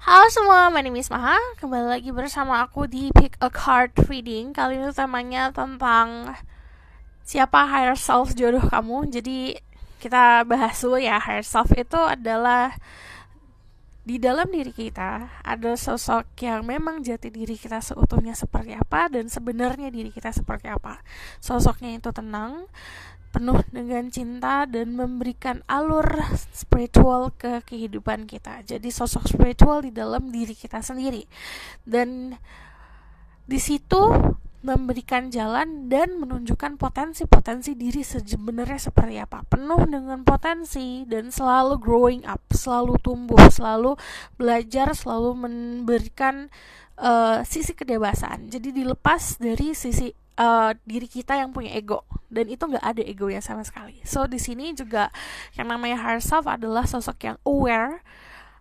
Halo semua, my name is Maha. Kembali lagi bersama aku di Pick a Card Reading. Kali ini temanya tentang siapa higher self jodoh kamu. Jadi kita bahas dulu ya. Higher self itu adalah di dalam diri kita ada sosok yang memang jati diri kita seutuhnya seperti apa dan sebenarnya diri kita seperti apa. Sosoknya itu tenang, penuh dengan cinta dan memberikan alur spiritual ke kehidupan kita. Jadi sosok spiritual di dalam diri kita sendiri. Dan di situ memberikan jalan dan menunjukkan potensi-potensi diri sebenarnya seperti apa. Penuh dengan potensi dan selalu growing up, selalu tumbuh, selalu belajar, selalu memberikan sisi kedewasaan. Jadi dilepas dari sisi diri kita yang punya ego, dan itu nggak ada egonya sama sekali. So di sini juga yang namanya higher self adalah sosok yang aware,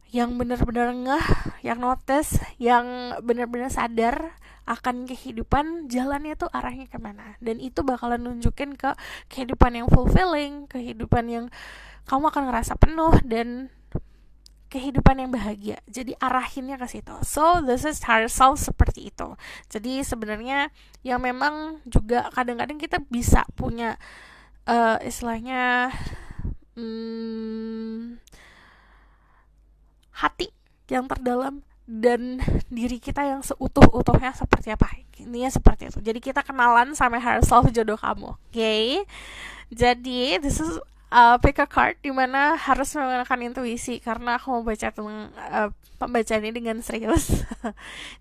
yang benar-benar ngeh, yang notice, yang benar-benar sadar akan kehidupan, jalannya tuh arahnya kemana, dan itu bakalan nunjukin ke kehidupan yang fulfilling, kehidupan yang kamu akan ngerasa penuh dan kehidupan yang bahagia. Jadi arahinnya ke situ. So this is higher self seperti itu. Jadi sebenarnya yang memang juga kadang-kadang kita bisa punya istilahnya hati yang terdalam dan diri kita yang seutuh-utuhnya seperti apa. Intinya seperti itu. Jadi kita kenalan sama higher self jodoh kamu. Okay? Jadi this is pick a card dimana harus menggunakan intuisi karena aku mau baca tentang pembacaan ini dengan serius.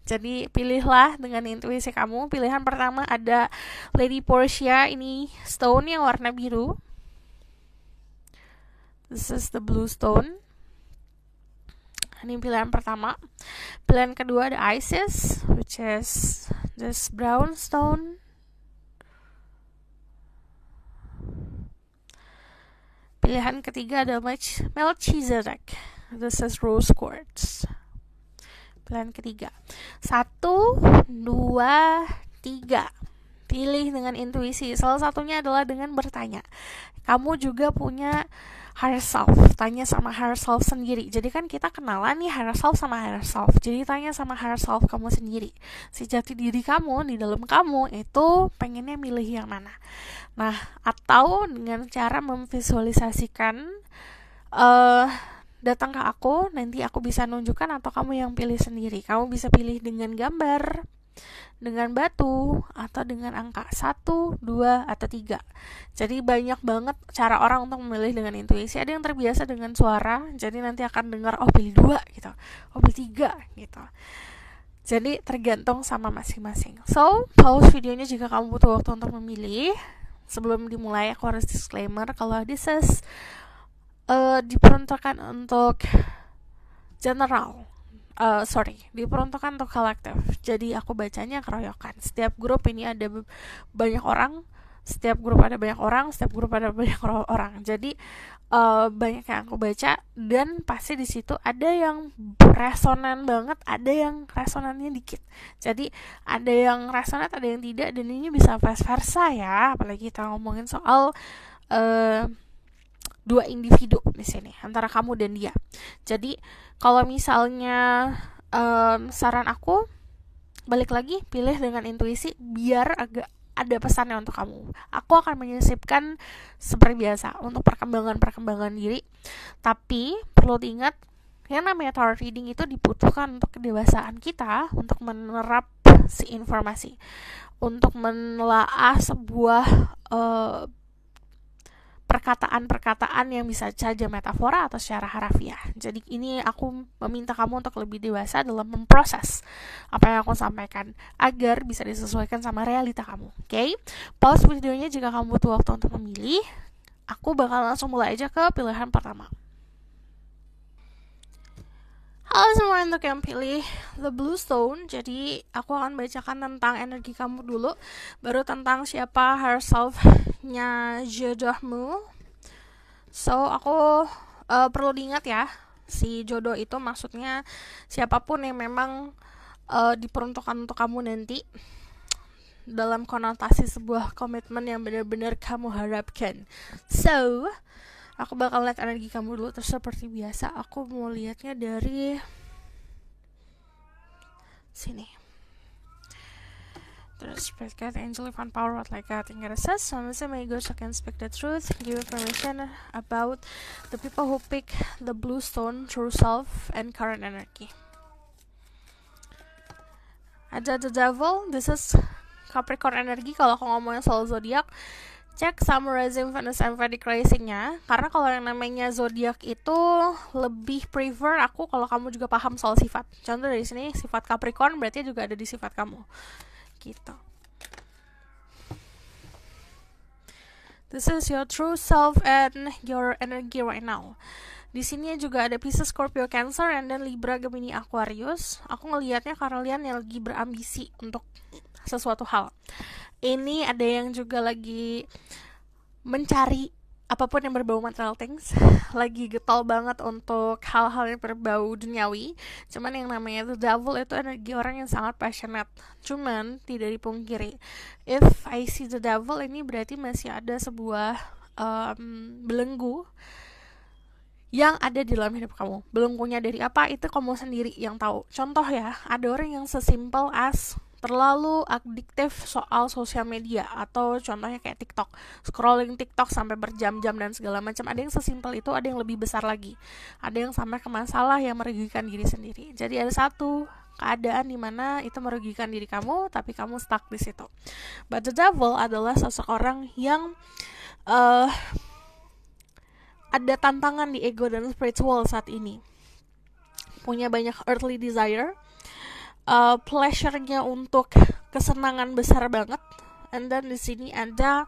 Jadi pilihlah dengan intuisi kamu. Pilihan pertama ada Lady Portia, ini stone yang warna biru. This is the blue stone. Ini pilihan pertama. Pilihan kedua ada Isis, which is this brown stone. Pilihan ketiga ada Melchizedek. This is rose quartz. Pilihan ketiga. 1, 2, 3. Pilih dengan intuisi. Salah satunya adalah dengan bertanya. Kamu juga punya higher self. Tanya sama higher self sendiri. Jadi kan kita kenalan nih higher self sama higher self. Jadi tanya sama higher self kamu sendiri. Si jati diri kamu di dalam kamu itu pengennya milih yang mana. Nah, atau dengan cara memvisualisasikan datang ke aku, nanti aku bisa nunjukkan, atau kamu yang pilih sendiri. Kamu bisa pilih dengan gambar, dengan batu, atau dengan angka 1, 2, atau 3. Jadi banyak banget cara orang untuk memilih dengan intuisi. Ada yang terbiasa dengan suara, jadi nanti akan dengar oh pilih 2 gitu, oh pilih 3 gitu. Jadi tergantung sama masing-masing. So, pause videonya jika kamu butuh waktu untuk memilih. Sebelum dimulai aku harus disclaimer kalau this is diperuntukkan untuk general. Diperuntukkan untuk kolektif. Jadi aku bacanya keroyokan. Setiap grup ini ada banyak orang, setiap grup ada banyak orang. Jadi banyak yang aku baca, dan pasti di situ ada yang resonan banget, ada yang resonannya dikit. Jadi ada yang resonan, ada yang tidak, dan ini bisa vice versa ya. Apalagi kita ngomongin soal dua individu di sini antara kamu dan dia. Jadi kalau misalnya saran aku, balik lagi pilih dengan intuisi biar agak ada pesannya untuk kamu. Aku akan menyisipkan seperti biasa untuk perkembangan diri, tapi perlu diingat yang namanya tarot reading itu dibutuhkan untuk kedewasaan kita untuk menerap si informasi, untuk menelaah sebuah perkataan-perkataan yang bisa saja metafora atau secara harafiah. Jadi ini aku meminta kamu untuk lebih dewasa dalam memproses apa yang aku sampaikan agar bisa disesuaikan sama realita kamu. Oke? Pause videonya jika kamu butuh waktu untuk memilih. Aku bakal langsung mulai aja ke pilihan pertama. Halo semua, untuk yang pilih the blue stone, jadi aku akan bacakan tentang energi kamu dulu, baru tentang siapa higher self-nya jodohmu. So aku perlu diingat ya, si jodoh itu maksudnya siapapun yang memang diperuntukkan untuk kamu nanti, dalam konotasi sebuah komitmen yang benar-benar kamu harapkan. So aku bakal lihat energi kamu dulu. Terus seperti biasa aku mau lihatnya dari Sini. Terus Spirit Guide, Angel, Divine Power, what like that. Ingrid says, some may ghosts can speak the truth, give information about the people who pick the blue stone, true self, and current energy. Ada the Devil, this is Capricorn energy. Kalau aku ngomongin soal zodiak, cek Summer Rising, Venus, and Vedic Rising-nya. Karena kalau yang namanya zodiak itu lebih prefer aku kalau kamu juga paham soal sifat. Contoh dari sini, sifat Capricorn berarti juga ada di sifat kamu. Gitu. This is your true self and your energy right now. Di sini juga ada Pisces, Scorpio, Cancer, and then Libra, Gemini, Aquarius. Aku ngelihatnya kalian yang lagi berambisi untuk sesuatu hal. Ini ada yang juga lagi mencari apapun yang berbau material things, lagi getol banget untuk hal-hal yang berbau duniawi. Cuman yang namanya The Devil itu energi orang yang sangat passionate. Cuman tidak dipungkiri, if I see The Devil, ini berarti masih ada sebuah belenggu yang ada di dalam hidup kamu. Belenggunya dari apa, itu kamu sendiri yang tahu. Contoh ya, ada orang yang sesimpel as terlalu adiktif soal sosial media, atau contohnya kayak TikTok, scrolling TikTok sampai berjam-jam dan segala macam. Ada yang sesimpel itu, ada yang lebih besar lagi, ada yang sampai ke masalah yang merugikan diri sendiri. Jadi ada satu keadaan di mana itu merugikan diri kamu, tapi kamu stuck di situ. But the devil adalah seseorang yang ada tantangan di ego dan spiritual saat ini, punya banyak earthly desire, pleasure-nya untuk kesenangan besar banget. And then di sini ada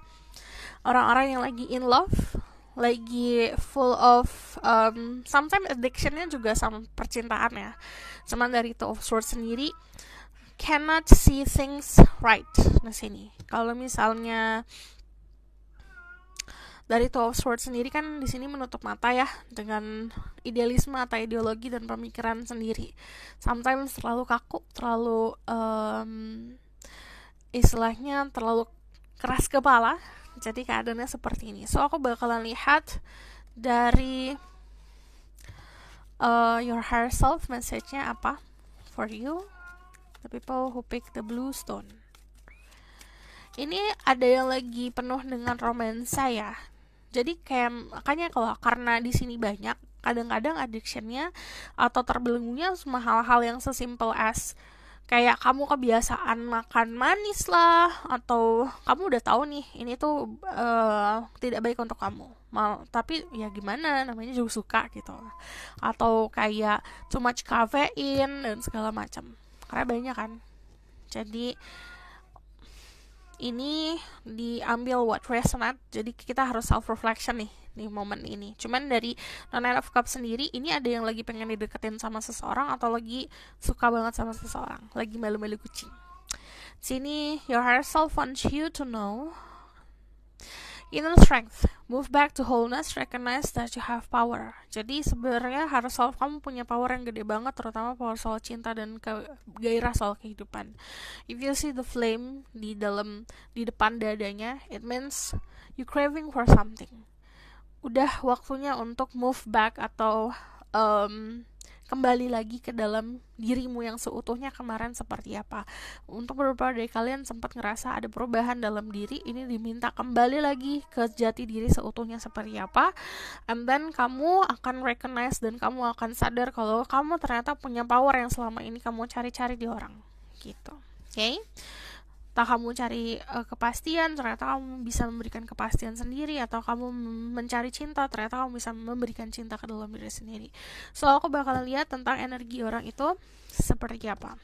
orang-orang yang lagi in love, lagi full of sometimes addiction-nya juga sama percintaan ya. Cuman dari Two of Swords sendiri cannot see things right di sini. Kalau misalnya dari Two of Swords sendiri kan di sini menutup mata ya dengan idealisme atau ideologi dan pemikiran sendiri. Sometimes terlalu kaku, terlalu istilahnya terlalu keras kepala. Jadi keadaannya seperti ini. So aku bakalan lihat dari your higher self, message-nya apa for you, the people who pick the blue stone. Ini ada yang lagi penuh dengan romansa ya. Jadi kayak makanya karena di sini banyak, kadang-kadang addiction-nya atau terbelenggunya semua hal-hal yang sesimpel as kayak kamu kebiasaan makan manis lah, atau kamu udah tahu nih ini tuh tidak baik untuk kamu, tapi ya gimana, namanya juga suka gitu. Atau kayak too much caffeine dan segala macam, karena banyak kan. Jadi ini diambil what resonate, jadi kita harus self reflection nih di momen ini. Cuman dari Nine of Cups sendiri, ini ada yang lagi pengen dideketin sama seseorang, atau lagi suka banget sama seseorang, lagi malu-malu kucing. Sini your higher self wants you to know inner strength, move back to wholeness, recognize that you have power. Jadi sebenarnya harus self kamu punya power yang gede banget, terutama power soal cinta dan gairah soal kehidupan. If you see the flame di depan dadanya, it means you craving for something. Udah waktunya untuk move back atau kembali lagi ke dalam dirimu yang seutuhnya kemarin seperti apa. Untuk beberapa dari kalian sempat ngerasa ada perubahan dalam diri, ini diminta kembali lagi ke jati diri seutuhnya seperti apa. And then kamu akan recognize dan kamu akan sadar kalau kamu ternyata punya power yang selama ini kamu cari-cari di orang gitu. Okay? Entah kamu cari kepastian, ternyata kamu bisa memberikan kepastian sendiri, atau kamu mencari cinta, ternyata kamu bisa memberikan cinta ke dalam diri sendiri. So aku bakal lihat tentang energi orang itu seperti apa.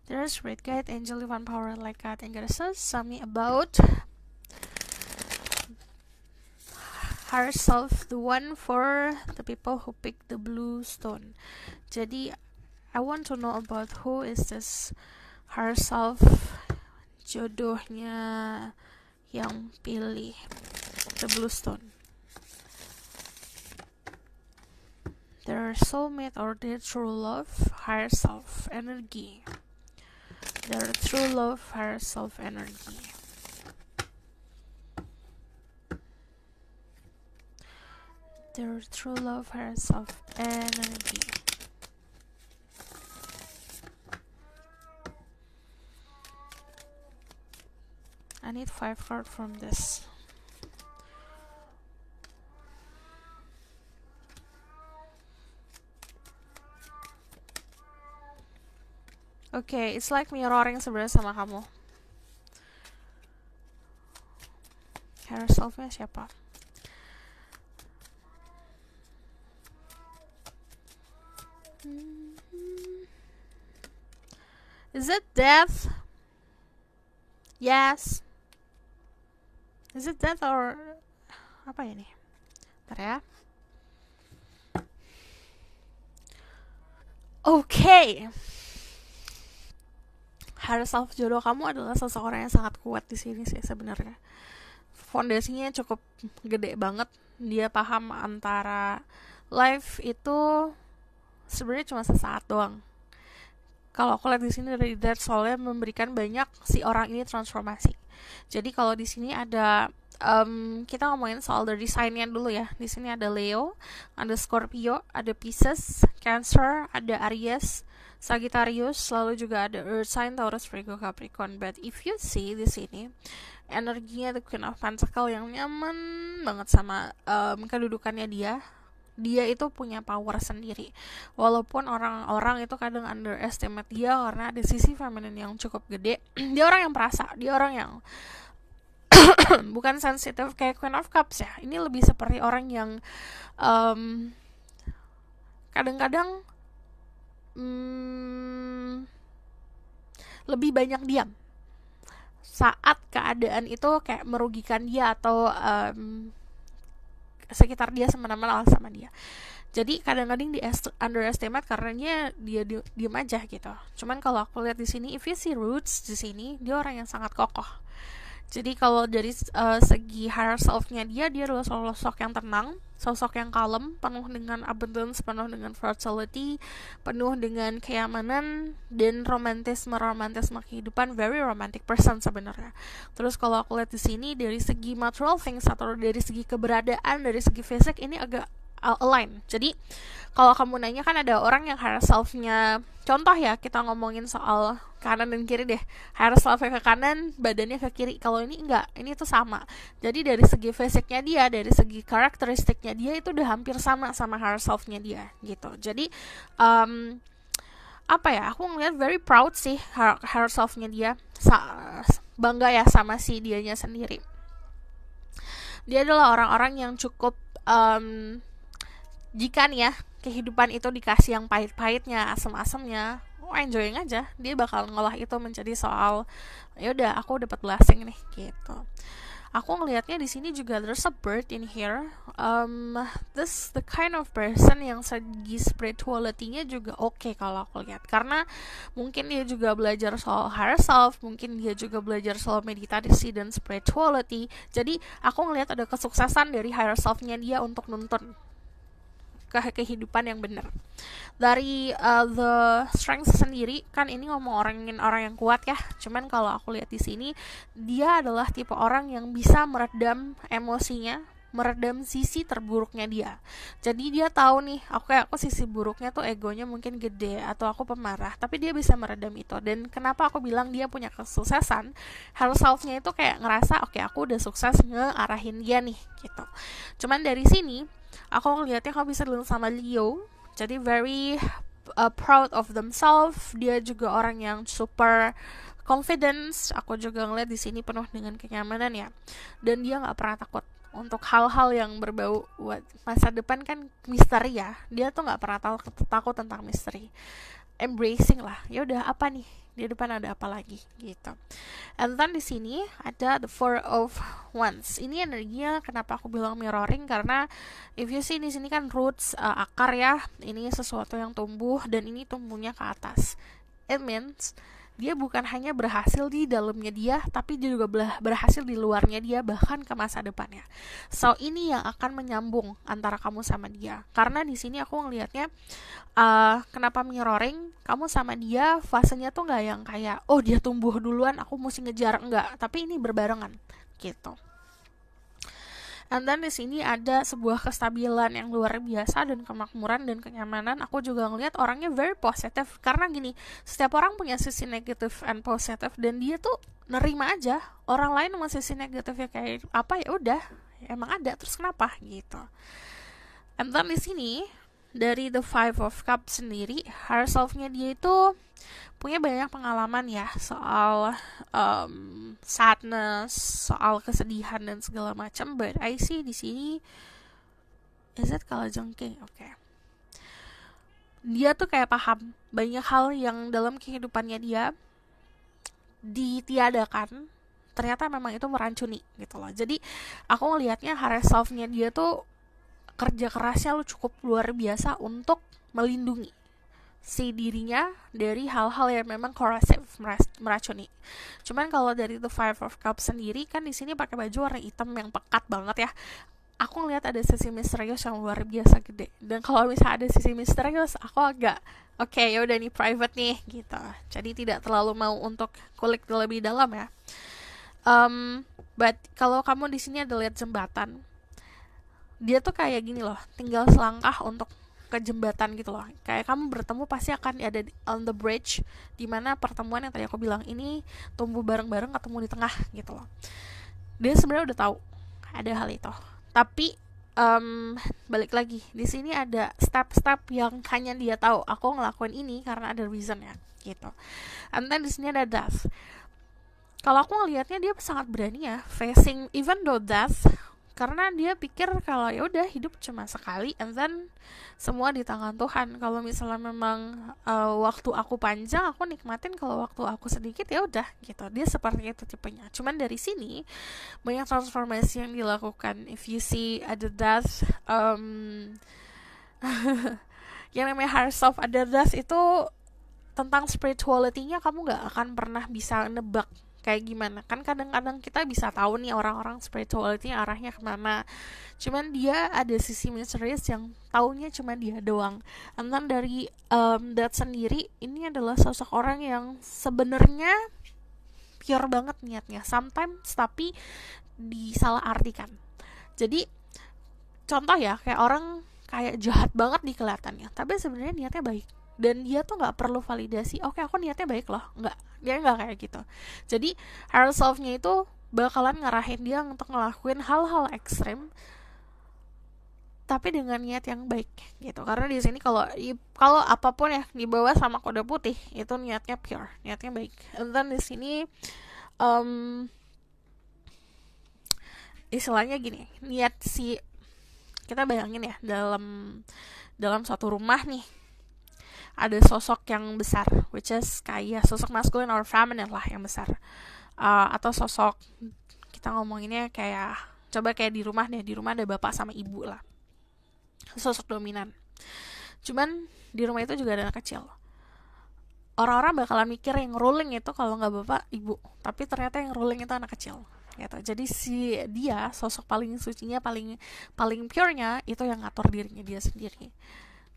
There's Spirit Guide, Angel, Divine Power, like that, and goddesses, tell me about higher self, the one for the people who pick the blue stone. Jadi I want to know about who is this higher self, jodohnya yang pilih the blue stone. Their soulmate or their true love, higher self energy. Their true love, higher self energy. Their true love, higher self energy. I need 5 card from this. Okay, it's like mirroring sebenarnya sama kamu. Higher self-nya siapa? Is it death? Yes. Is it death or apa ini? Bentar ya. Okay. Higher self jodoh kamu adalah seseorang yang sangat kuat di sini sih sebenarnya. Fondasinya cukup gede banget. Dia paham antara life itu sebenarnya cuma sesaat doang. Kalau aku lihat di sini dari Death soalnya memberikan banyak si orang ini transformasi. Jadi kalau di sini ada kita ngomongin soal dari sign-nya dulu ya. Di sini ada Leo, ada Scorpio, ada Pisces, Cancer, ada Aries, Sagittarius, lalu juga ada Earth sign, Taurus, Virgo, Capricorn. But if you see di sini energinya The Queen of Pentacles yang nyaman banget sama kedudukannya dia. Dia itu punya power sendiri. Walaupun orang-orang itu kadang underestimate dia karena ada sisi feminine yang cukup gede. Dia orang yang perasa, dia orang yang bukan sensitif kayak Queen of Cups ya. Ini lebih seperti orang yang kadang-kadang lebih banyak diam saat keadaan itu kayak merugikan dia atau sekitar dia semena-mena sama dia. Jadi kadang-kadang di underestimate karena dia diem aja gitu. Cuman kalau aku lihat di sini, if you see roots di sini, dia orang yang sangat kokoh. Jadi kalau dari segi higher self-nya dia adalah sosok yang tenang, sosok yang kalem, penuh dengan abundance, penuh dengan fertility, penuh dengan kenyamanan dan romantisme kehidupan, very romantic person sebenarnya. Terus kalau aku lihat di sini dari segi material things atau dari segi keberadaan, dari segi fisik ini agak align. Jadi kalau kamu nanya kan ada orang yang higher self-nya, contoh ya kita ngomongin soal kanan dan kiri deh, higher self-nya ke kanan, badannya ke kiri. Kalau ini enggak, ini tuh sama. Jadi dari segi fisiknya dia, dari segi karakteristiknya dia itu udah hampir sama higher self-nya dia gitu. Jadi apa ya, aku ngeliat very proud sih higher self-nya dia, bangga ya sama si dianya sendiri. Dia adalah orang-orang yang cukup jika nih ya kehidupan itu dikasih yang pahit-pahitnya, asem-asemnya, enjoying aja, dia bakal ngolah itu menjadi soal yaudah aku dapat blessing nih gitu. Aku ngelihatnya di sini juga there's a bird in here. This the kind of person yang segi spirituality-nya juga oke kalau aku lihat, karena mungkin dia juga belajar soal higher self, mungkin dia juga belajar soal meditasi dan spirituality. Jadi aku ngelihat ada kesuksesan dari higher self-nya dia untuk nuntun ke kehidupan yang benar. Dari the strength sendiri kan ini ngomong orang yang kuat ya. Cuman kalau aku lihat di sini dia adalah tipe orang yang bisa meredam emosinya, meredam sisi terburuknya dia. Jadi dia tahu nih, aku sisi buruknya tuh egonya mungkin gede atau aku pemarah, tapi dia bisa meredam itu. Dan kenapa aku bilang dia punya kesuksesan, higher self-nya itu kayak ngerasa oke, aku udah sukses ngearahin dia nih gitu. Cuman dari sini aku ngeliatnya kamu bisa dulu sama Leo, jadi very proud of themselves. Dia juga orang yang super confidence. Aku juga ngeliat di sini penuh dengan kenyamanan ya, dan dia nggak pernah takut untuk hal-hal yang berbau masa depan kan misteri ya. Dia tuh nggak pernah takut tentang misteri, embracing lah. Ya udah apa nih di depan, ada apa lagi gitu. And then di sini ada the Four of Wands. Ini energinya kenapa aku bilang mirroring, karena if you see di sini kan roots, akar ya. Ini sesuatu yang tumbuh dan ini tumbuhnya ke atas. It means dia bukan hanya berhasil di dalamnya dia, tapi dia juga berhasil di luarnya dia, bahkan ke masa depannya. So ini yang akan menyambung antara kamu sama dia. Karena di sini aku ngelihatnya kenapa mirroring, kamu sama dia fasenya tuh nggak yang kayak oh dia tumbuh duluan aku mesti ngejar, enggak, tapi ini berbarengan gitu. And then di sini ada sebuah kestabilan yang luar biasa dan kemakmuran dan kenyamanan. Aku juga ngelihat orangnya very positive, karena gini, setiap orang punya sisi negatif and positive, dan dia tuh nerima aja orang lain sama sisi negatifnya kayak apa, ya udah emang ada, terus kenapa gitu. And then di sini dari the Five of Cups sendiri, higher self-nya dia itu punya banyak pengalaman ya soal sadness, soal kesedihan dan segala macam. But I see di sini, is it kalajengking? Oke. Dia tuh kayak paham banyak hal yang dalam kehidupannya dia ditiadakan ternyata memang itu merancuni gitu loh. Jadi aku ngelihatnya higher self-nya dia tuh kerja kerasnya lu cukup luar biasa untuk melindungi si dirinya dari hal-hal yang memang corrosive, meracuni. Cuman kalau dari the Five of Cups sendiri kan di sini pakai baju warna hitam yang pekat banget ya. Aku ngelihat ada sisi misterius yang luar biasa gede. Dan kalau misalnya ada sisi misterius, aku agak oke, ya udah nih private nih gitu. Jadi tidak terlalu mau untuk kulik lebih dalam ya. But kalau kamu di sini ada lihat jembatan, dia tuh kayak gini loh, tinggal selangkah untuk ke jembatan gitu loh. Kayak kamu bertemu pasti akan ada on the bridge, dimana pertemuan yang tadi aku bilang ini tumbuh bareng-bareng ketemu di tengah gitu loh. Dia sebenarnya udah tahu ada hal itu, tapi balik lagi di sini ada step-step yang hanya dia tahu. Aku ngelakuin ini karena ada reason ya gitu. And then di sini ada death. Kalau aku ngelihatnya dia sangat berani ya facing even though death, karena dia pikir kalau ya udah hidup cuma sekali and then semua di tangan Tuhan. Kalau misalnya memang waktu aku panjang, aku nikmatin. Kalau waktu aku sedikit ya udah gitu. Dia seperti itu tipenya. Cuman dari sini banyak transformasi yang dilakukan. If you see ada death, yang namanya higher self ada death itu tentang spirituality-nya kamu gak akan pernah bisa nebak kayak gimana. Kan kadang-kadang kita bisa tahu nih orang-orang spirituality arahnya kemana, cuman dia ada sisi misterius yang taunya cuma dia doang. And then dari that sendiri, ini adalah sosok orang yang sebenarnya pure banget niatnya sometimes, tapi disalah artikan. Jadi contoh ya, kayak orang kayak jahat banget di kelihatannya, tapi sebenarnya niatnya baik. Dan dia tuh gak perlu validasi, oke aku niatnya baik loh, enggak, dia gak kayak gitu. Jadi higher self-nya itu bakalan ngarahin dia untuk ngelakuin hal-hal ekstrim tapi dengan niat yang baik gitu. Karena di sini kalau apapun ya dibawa sama kode putih itu niatnya pure, niatnya baik. And then di sini istilahnya gini, niat si, kita bayangin ya dalam suatu rumah nih ada sosok yang besar, which is kayak sosok masculine or feminine lah yang besar, atau sosok, kita ngomonginnya kayak, coba kayak di rumah ada bapak sama ibu lah, sosok dominan. Cuman di rumah itu juga ada anak kecil. Orang-orang bakalan mikir yang ruling itu kalau nggak bapak ibu, tapi ternyata yang ruling itu anak kecil gitu. Jadi si dia sosok paling sucinya, paling purenya itu yang ngatur dirinya dia sendiri.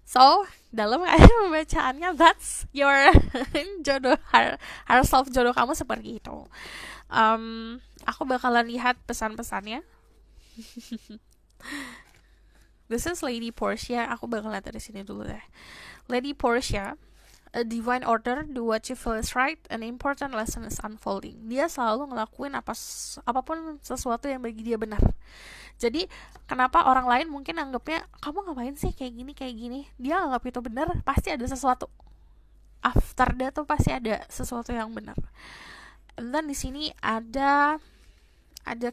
So, dalam pembacaannya, that's your jodoh, higher self jodoh kamu seperti itu. Aku bakalan lihat pesan-pesannya. This is Lady Portia. Aku bakal lihat dari sini dulu deh. Lady Portia, a divine order, do what you feel is right, an important lesson is unfolding. Dia selalu ngelakuin apapun sesuatu yang bagi dia benar. Jadi kenapa orang lain mungkin anggapnya kamu ngapain sih kayak gini, dia anggap itu benar, pasti ada sesuatu. After that tuh pasti ada sesuatu yang benar. And then di sini ada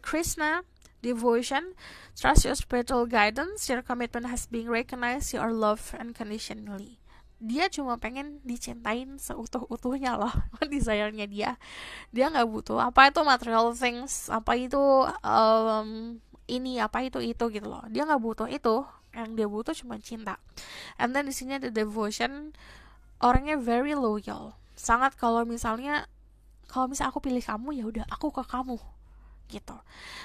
Krishna, devotion, trust your spiritual guidance, your commitment has been recognized, you are loved unconditionally. Dia cuma pengen dicintain seutuh-utuhnya loh, desire-nya dia nggak butuh apa itu material things, apa itu ini, apa itu gitu loh. Dia nggak butuh itu, yang dia butuh cuma cinta. And then di sini ada devotion, orangnya very loyal, sangat kalau misalnya aku pilih kamu ya udah aku ke kamu gitu.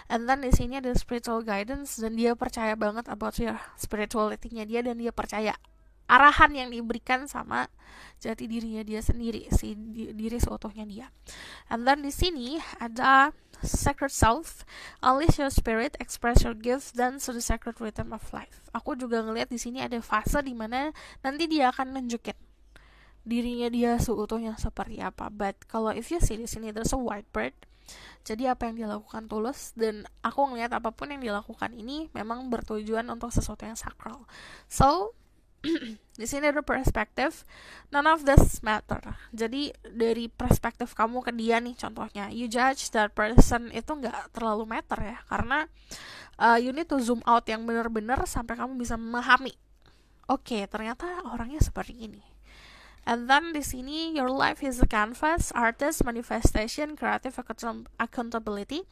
And then di sini ada spiritual guidance, dan dia percaya banget about your spirituality-nya dia, dan dia percaya arahan yang diberikan sama jati dirinya dia sendiri, si diri seutuhnya dia. And then di sini ada sacred self, unleash your spirit, express your gifts, dance to the sacred rhythm of life. Aku juga ngelihat di sini ada fase dimana nanti dia akan nunjukin dirinya dia seutuhnya seperti apa. But kalau if you see di sini there's a white bird, jadi apa yang dia lakukan tulus, dan aku ngelihat apapun yang dilakukan ini memang bertujuan untuk sesuatu yang sakral. So di sini ada perspektif, none of this matter. Jadi dari perspektif kamu ke dia nih, contohnya you judge that person, itu nggak terlalu matter ya, karena you need to zoom out yang benar-benar sampai kamu bisa memahami, oke, ternyata orangnya seperti ini. And then di sini your life is a canvas, artist, manifestation, creative accountability.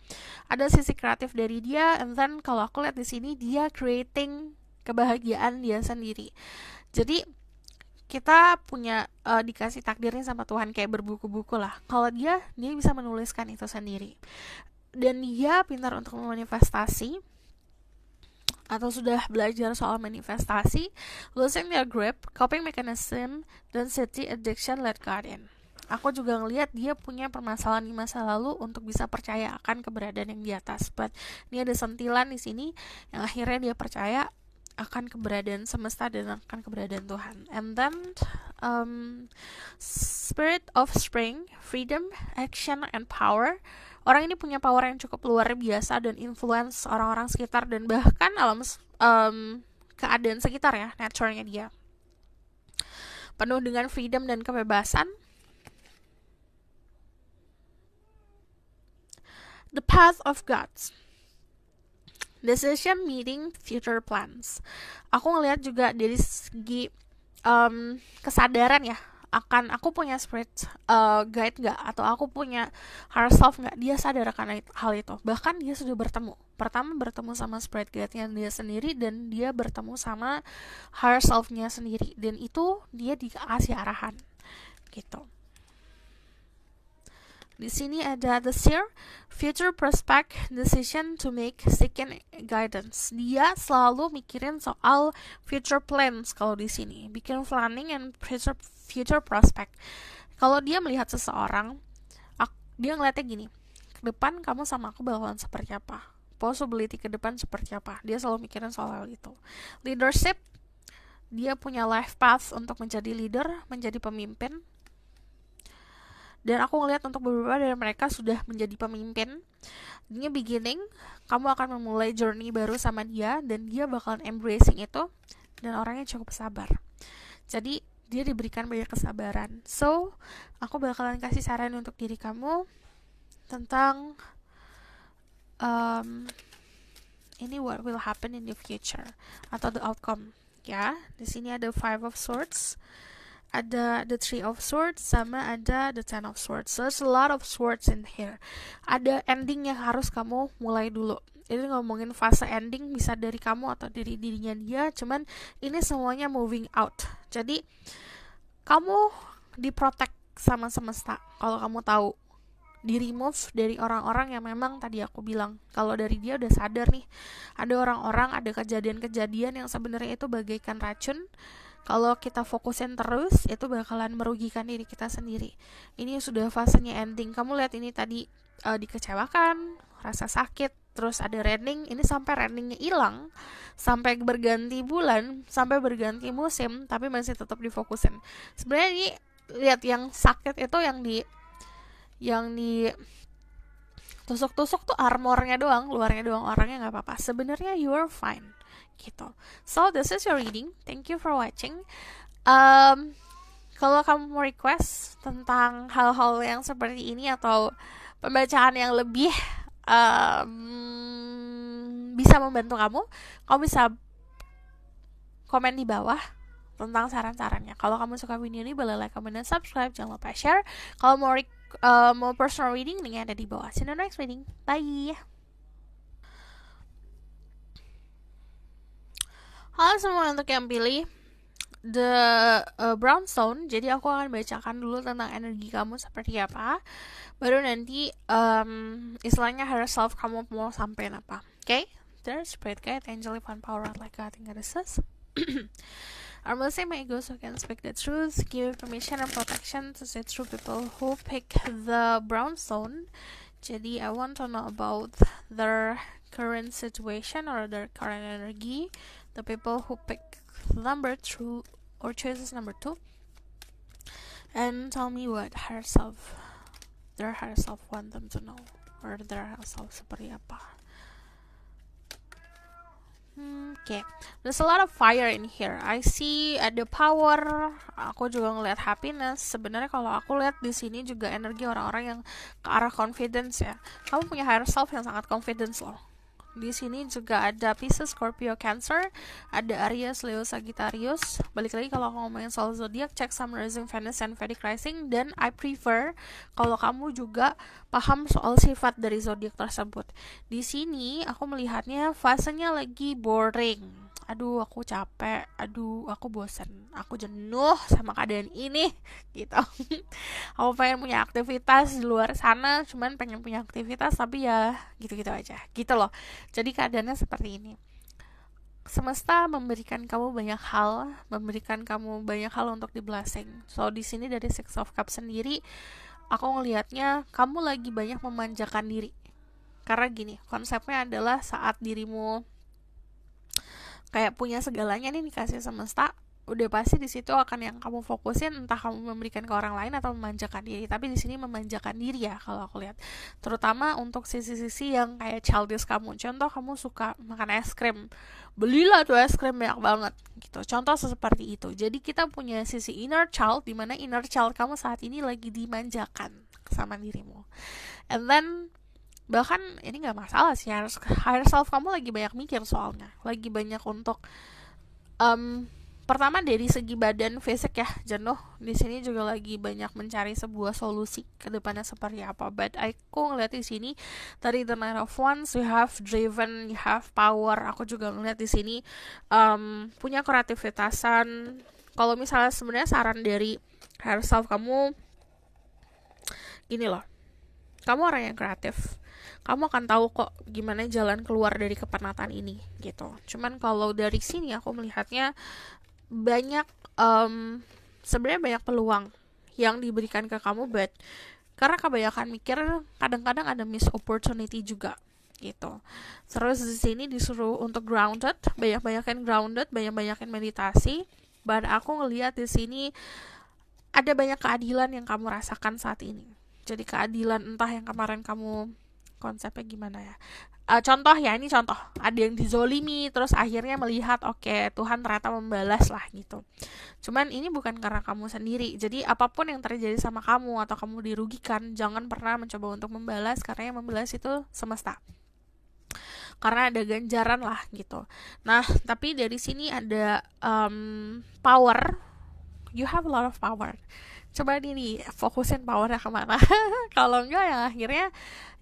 Ada sisi kreatif dari dia, and then kalau aku lihat di sini dia creating kebahagiaan dia sendiri. Jadi kita punya dikasih takdirnya sama Tuhan kayak berbuku-buku lah. Kalau dia bisa menuliskan itu sendiri. Dan dia pintar untuk memanifestasi, atau sudah belajar soal manifestasi, losing their grip, coping mechanism, density, addiction, let God in. Aku juga ngelihat dia punya permasalahan di masa lalu untuk bisa percaya akan keberadaan yang di atas. But ini ada sentilan di sini yang akhirnya dia percaya akan keberadaan semesta dan akan keberadaan Tuhan. And then spirit of spring, freedom, action, and power. Orang ini punya power yang cukup luar biasa dan influence orang-orang sekitar dan bahkan alam keadaan sekitar ya, nature-nya dia. Penuh dengan freedom dan kebebasan. The path of God. Decision meeting future plans. Aku ngelihat juga dari segi kesadaran ya, akan aku punya spirit guide nggak, atau aku punya higher self nggak. Dia sadar akan hal itu. Bahkan dia sudah pertama bertemu sama spirit guide-nya dia sendiri, dan dia bertemu sama higher self-nya sendiri, dan itu dia dikasih arahan gitu. Di sini ada the seer, future prospect, decision to make, seeking guidance. Dia selalu mikirin soal future plans kalau di sini, bikin planning and future prospect. Kalau dia melihat seseorang, dia ngeliatnya gini, ke depan kamu sama aku bakalan seperti apa, possibility ke depan seperti apa. Dia selalu mikirin soal hal itu. Leadership, dia punya life path untuk menjadi leader, menjadi pemimpin. Dan aku ngelihat untuk beberapa dari mereka sudah menjadi pemimpin. Ini beginning, kamu akan memulai journey baru sama dia, dan dia bakalan embracing itu, dan orangnya cukup sabar. Jadi dia diberikan banyak kesabaran. So, aku bakalan kasih saran untuk diri kamu tentang ini what will happen in the future, atau the outcome. Ya, di sini ada 5 of Swords, ada the 3 of Swords, sama ada the 10 of Swords. So, there's a lot of swords in here. Ada ending yang harus kamu mulai dulu. Ini ngomongin fase ending, bisa dari kamu atau dari dirinya dia, cuman ini semuanya moving out. Jadi kamu diprotect sama semesta kalau kamu tahu, di remove dari orang-orang yang memang tadi aku bilang, kalau dari dia udah sadar nih, ada orang-orang, ada kejadian-kejadian yang sebenarnya itu bagaikan racun. Kalau kita fokusin terus, itu bakalan merugikan diri kita sendiri. Ini sudah fasenya ending. Kamu lihat ini tadi dikecewakan, rasa sakit, terus ada rending. Ini sampai rendingnya hilang, sampai berganti bulan, sampai berganti musim, tapi masih tetap difokusin. Sebenarnya ini lihat yang sakit itu yang di tusuk-tusuk tuh armornya doang, luarnya doang, orangnya nggak apa-apa. Sebenarnya you are fine. Gitu. So this is your reading. Thank you for watching. Kalau kamu mau request tentang hal-hal yang seperti ini atau pembacaan yang lebih bisa membantu kamu bisa komen di bawah tentang saran-sarannya. Kalau kamu suka video ini, boleh like, comment, dan subscribe. Jangan lupa share. Kalau mau personal reading, linknya ada di bawah. See you in the next reading. Bye. Halo semua, untuk yang pilih the brownstone, jadi aku akan bacakan dulu tentang energi kamu seperti apa, baru nanti istilahnya higher self kamu mau sampein apa. Okay? There's spirit guide, angel, divine power, like God and goddesses. I'm listening my ego so I can speak the truth, give permission and protection to the true people who pick the brownstone. Jadi I want to know about their current situation or their current energy. The people who pick number 2 or choices number 2. and tell me what their higher self want them to know, or their higher self seperti apa. Okay, there's a lot of fire in here. I see ada power. Aku juga ngeliat happiness. Sebenarnya kalau aku lihat di sini juga energi orang-orang yang ke arah confidence ya. Kamu punya higher self yang sangat confidence loh. Di sini juga ada Pisces, Scorpio, Cancer, ada Aries, Leo, Sagittarius. Balik lagi kalau aku ngomongin soal zodiak, cek Sun, Rising, Venus, and Vedic Rising. Dan I prefer kalau kamu juga paham soal sifat dari zodiak tersebut. Di sini aku melihatnya fasenya lagi boring. Aduh, aku capek. Aduh, aku bosan. Aku jenuh sama keadaan ini, gitu. Aku pengen punya aktivitas di luar sana, cuman pengen punya aktivitas tapi ya gitu-gitu aja, gitu loh. Jadi keadaannya seperti ini. Semesta memberikan kamu banyak hal, untuk di blessing. So di sini dari Six of Cups sendiri, aku ngelihatnya kamu lagi banyak memanjakan diri. Karena gini, konsepnya adalah saat dirimu kayak punya segalanya nih dikasih semesta, udah pasti di situ akan yang kamu fokusin, entah kamu memberikan ke orang lain atau memanjakan diri. Tapi di sini memanjakan diri ya kalau aku lihat, terutama untuk sisi-sisi yang kayak childish kamu. Contoh, kamu suka makan es krim, belilah tuh es krim banyak banget gitu. Contoh seperti itu. Jadi kita punya sisi inner child, dimana inner child kamu saat ini lagi dimanjakan sama dirimu. And then bahkan ini nggak masalah sih, higher self kamu lagi banyak mikir soalnya, lagi banyak untuk pertama dari segi badan fisik ya, jenuh. Di sini juga lagi banyak mencari sebuah solusi ke depannya seperti apa. But aku ngeliat di sini tadi the Nine of Wands, you have driven, you have power. Aku juga ngeliat di sini punya kreativitasan. Kalau misalnya sebenarnya saran dari higher self kamu gini loh, kamu orang yang kreatif, kamu akan tahu kok gimana jalan keluar dari kepenatan ini gitu. Cuman kalau dari sini aku melihatnya banyak sebenarnya banyak peluang yang diberikan ke kamu, but karena kebanyakan mikir kadang-kadang ada miss opportunity juga gitu. Terus di sini disuruh untuk grounded, banyak-banyakin grounded, banyak-banyakin meditasi. But aku ngelihat di sini ada banyak keadilan yang kamu rasakan saat ini. Jadi keadilan entah yang kemarin kamu, konsepnya gimana ya, contoh ya, ini contoh, ada yang dizolimi terus akhirnya melihat oke, Tuhan ternyata membalas lah gitu. Cuman ini bukan karena kamu sendiri. Jadi apapun yang terjadi sama kamu atau kamu dirugikan, jangan pernah mencoba untuk membalas, karena yang membalas itu semesta, karena ada ganjaran lah gitu. Nah tapi dari sini ada power, you have a lot of power. Coba nih fokusin powernya kemana. Kalau enggak ya akhirnya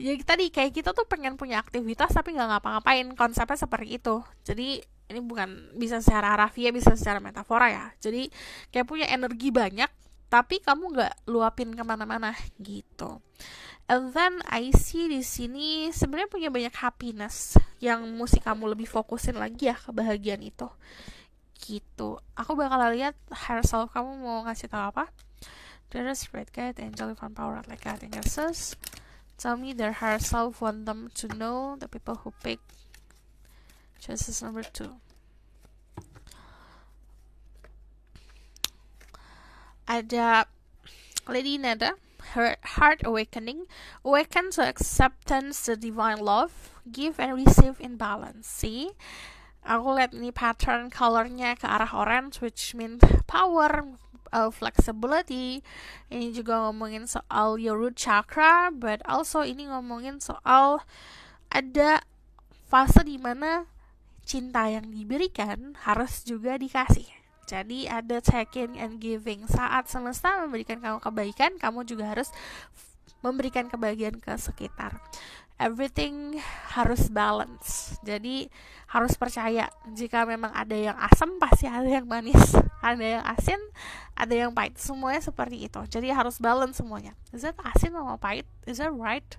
ya tadi kayak kita tuh pengen punya aktivitas tapi nggak ngapa-ngapain, konsepnya seperti itu. Jadi ini bukan bisa secara harafiah, bisa secara metafora ya. Jadi kayak punya energi banyak tapi kamu nggak luapin kemana-mana gitu. And then I see di sini sebenarnya punya banyak happiness yang mesti kamu lebih fokusin lagi ya, kebahagiaan itu gitu. Aku bakal lihat higher self kamu mau ngasih tahu apa. There is Red Guide, Angel, Divine Power, like God, and Jesus. Tell me their higher self want them to know, the people who pick choices number 2. Ada Lady Neda, her heart awakening, awaken to acceptance the divine love, give and receive in balance. See? Aku lihat ini pattern colornya ke arah orange, which means power, flexibility. Ini juga ngomongin soal your root chakra, but also ini ngomongin soal ada fase dimana cinta yang diberikan harus juga dikasih. Jadi ada taking and giving. Saat semesta memberikan kamu kebaikan, kamu juga harus memberikan kebahagiaan ke sekitar. Everything harus balance. Jadi harus percaya, jika memang ada yang asam pasti ada yang manis, ada yang asin, ada yang pahit. Semuanya seperti itu. Jadi harus balance semuanya. Is that asin sama pahit? Is that right?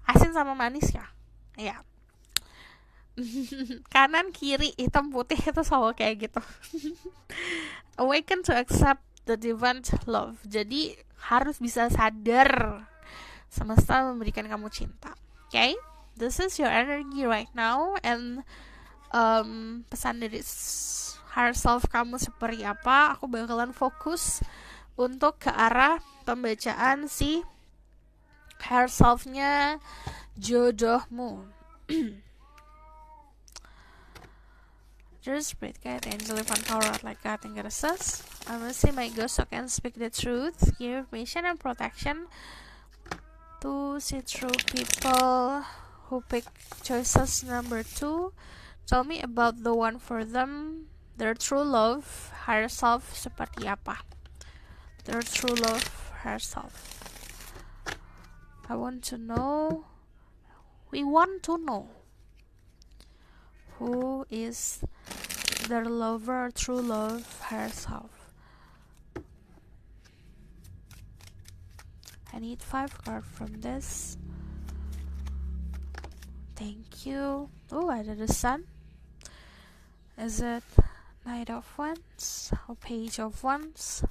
Asin sama manis ya? Iya. Kanan, kiri, hitam, putih itu selalu kayak gitu. Awaken to accept the divine love. Jadi harus bisa sadar semesta memberikan kamu cinta. Okay, this is your energy right now, and pesan dari higher self kamu seperti apa. Aku bakalan fokus untuk ke arah pembacaan si higher self-nya jodohmu. Just breathe, get angel van power like God and goddesses. I will say my ghost so can speak the truth, give mission and protection to see through people who pick choices number 2. Tell me about the one for them, their true love, higher self seperti apa? Their true love, higher self. I want to know. We want to know who is their lover, true love, higher self. I need 5 cards from this. Thank you. Oh, ada the sun. Is it Knight of Wands or Page of Wands?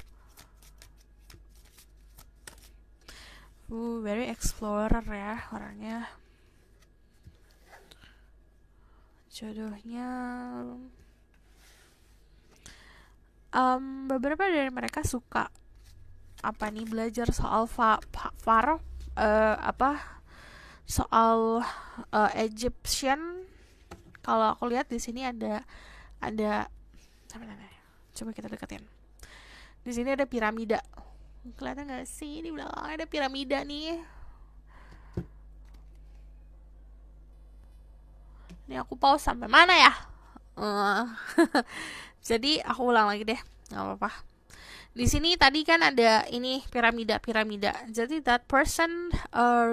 Very explorer ya orangnya. Jodohnya beberapa dari mereka suka belajar soal soal Egyptian. Kalau aku lihat di sini ada apa namanya? Coba kita deketin. Di sini ada piramida. Kelihatan nggak sih di belakang ada piramida nih? Ini aku pause sampai mana ya? Jadi aku ulang lagi deh, nggak apa-apa. Di sini tadi kan ada ini piramida. Jadi that person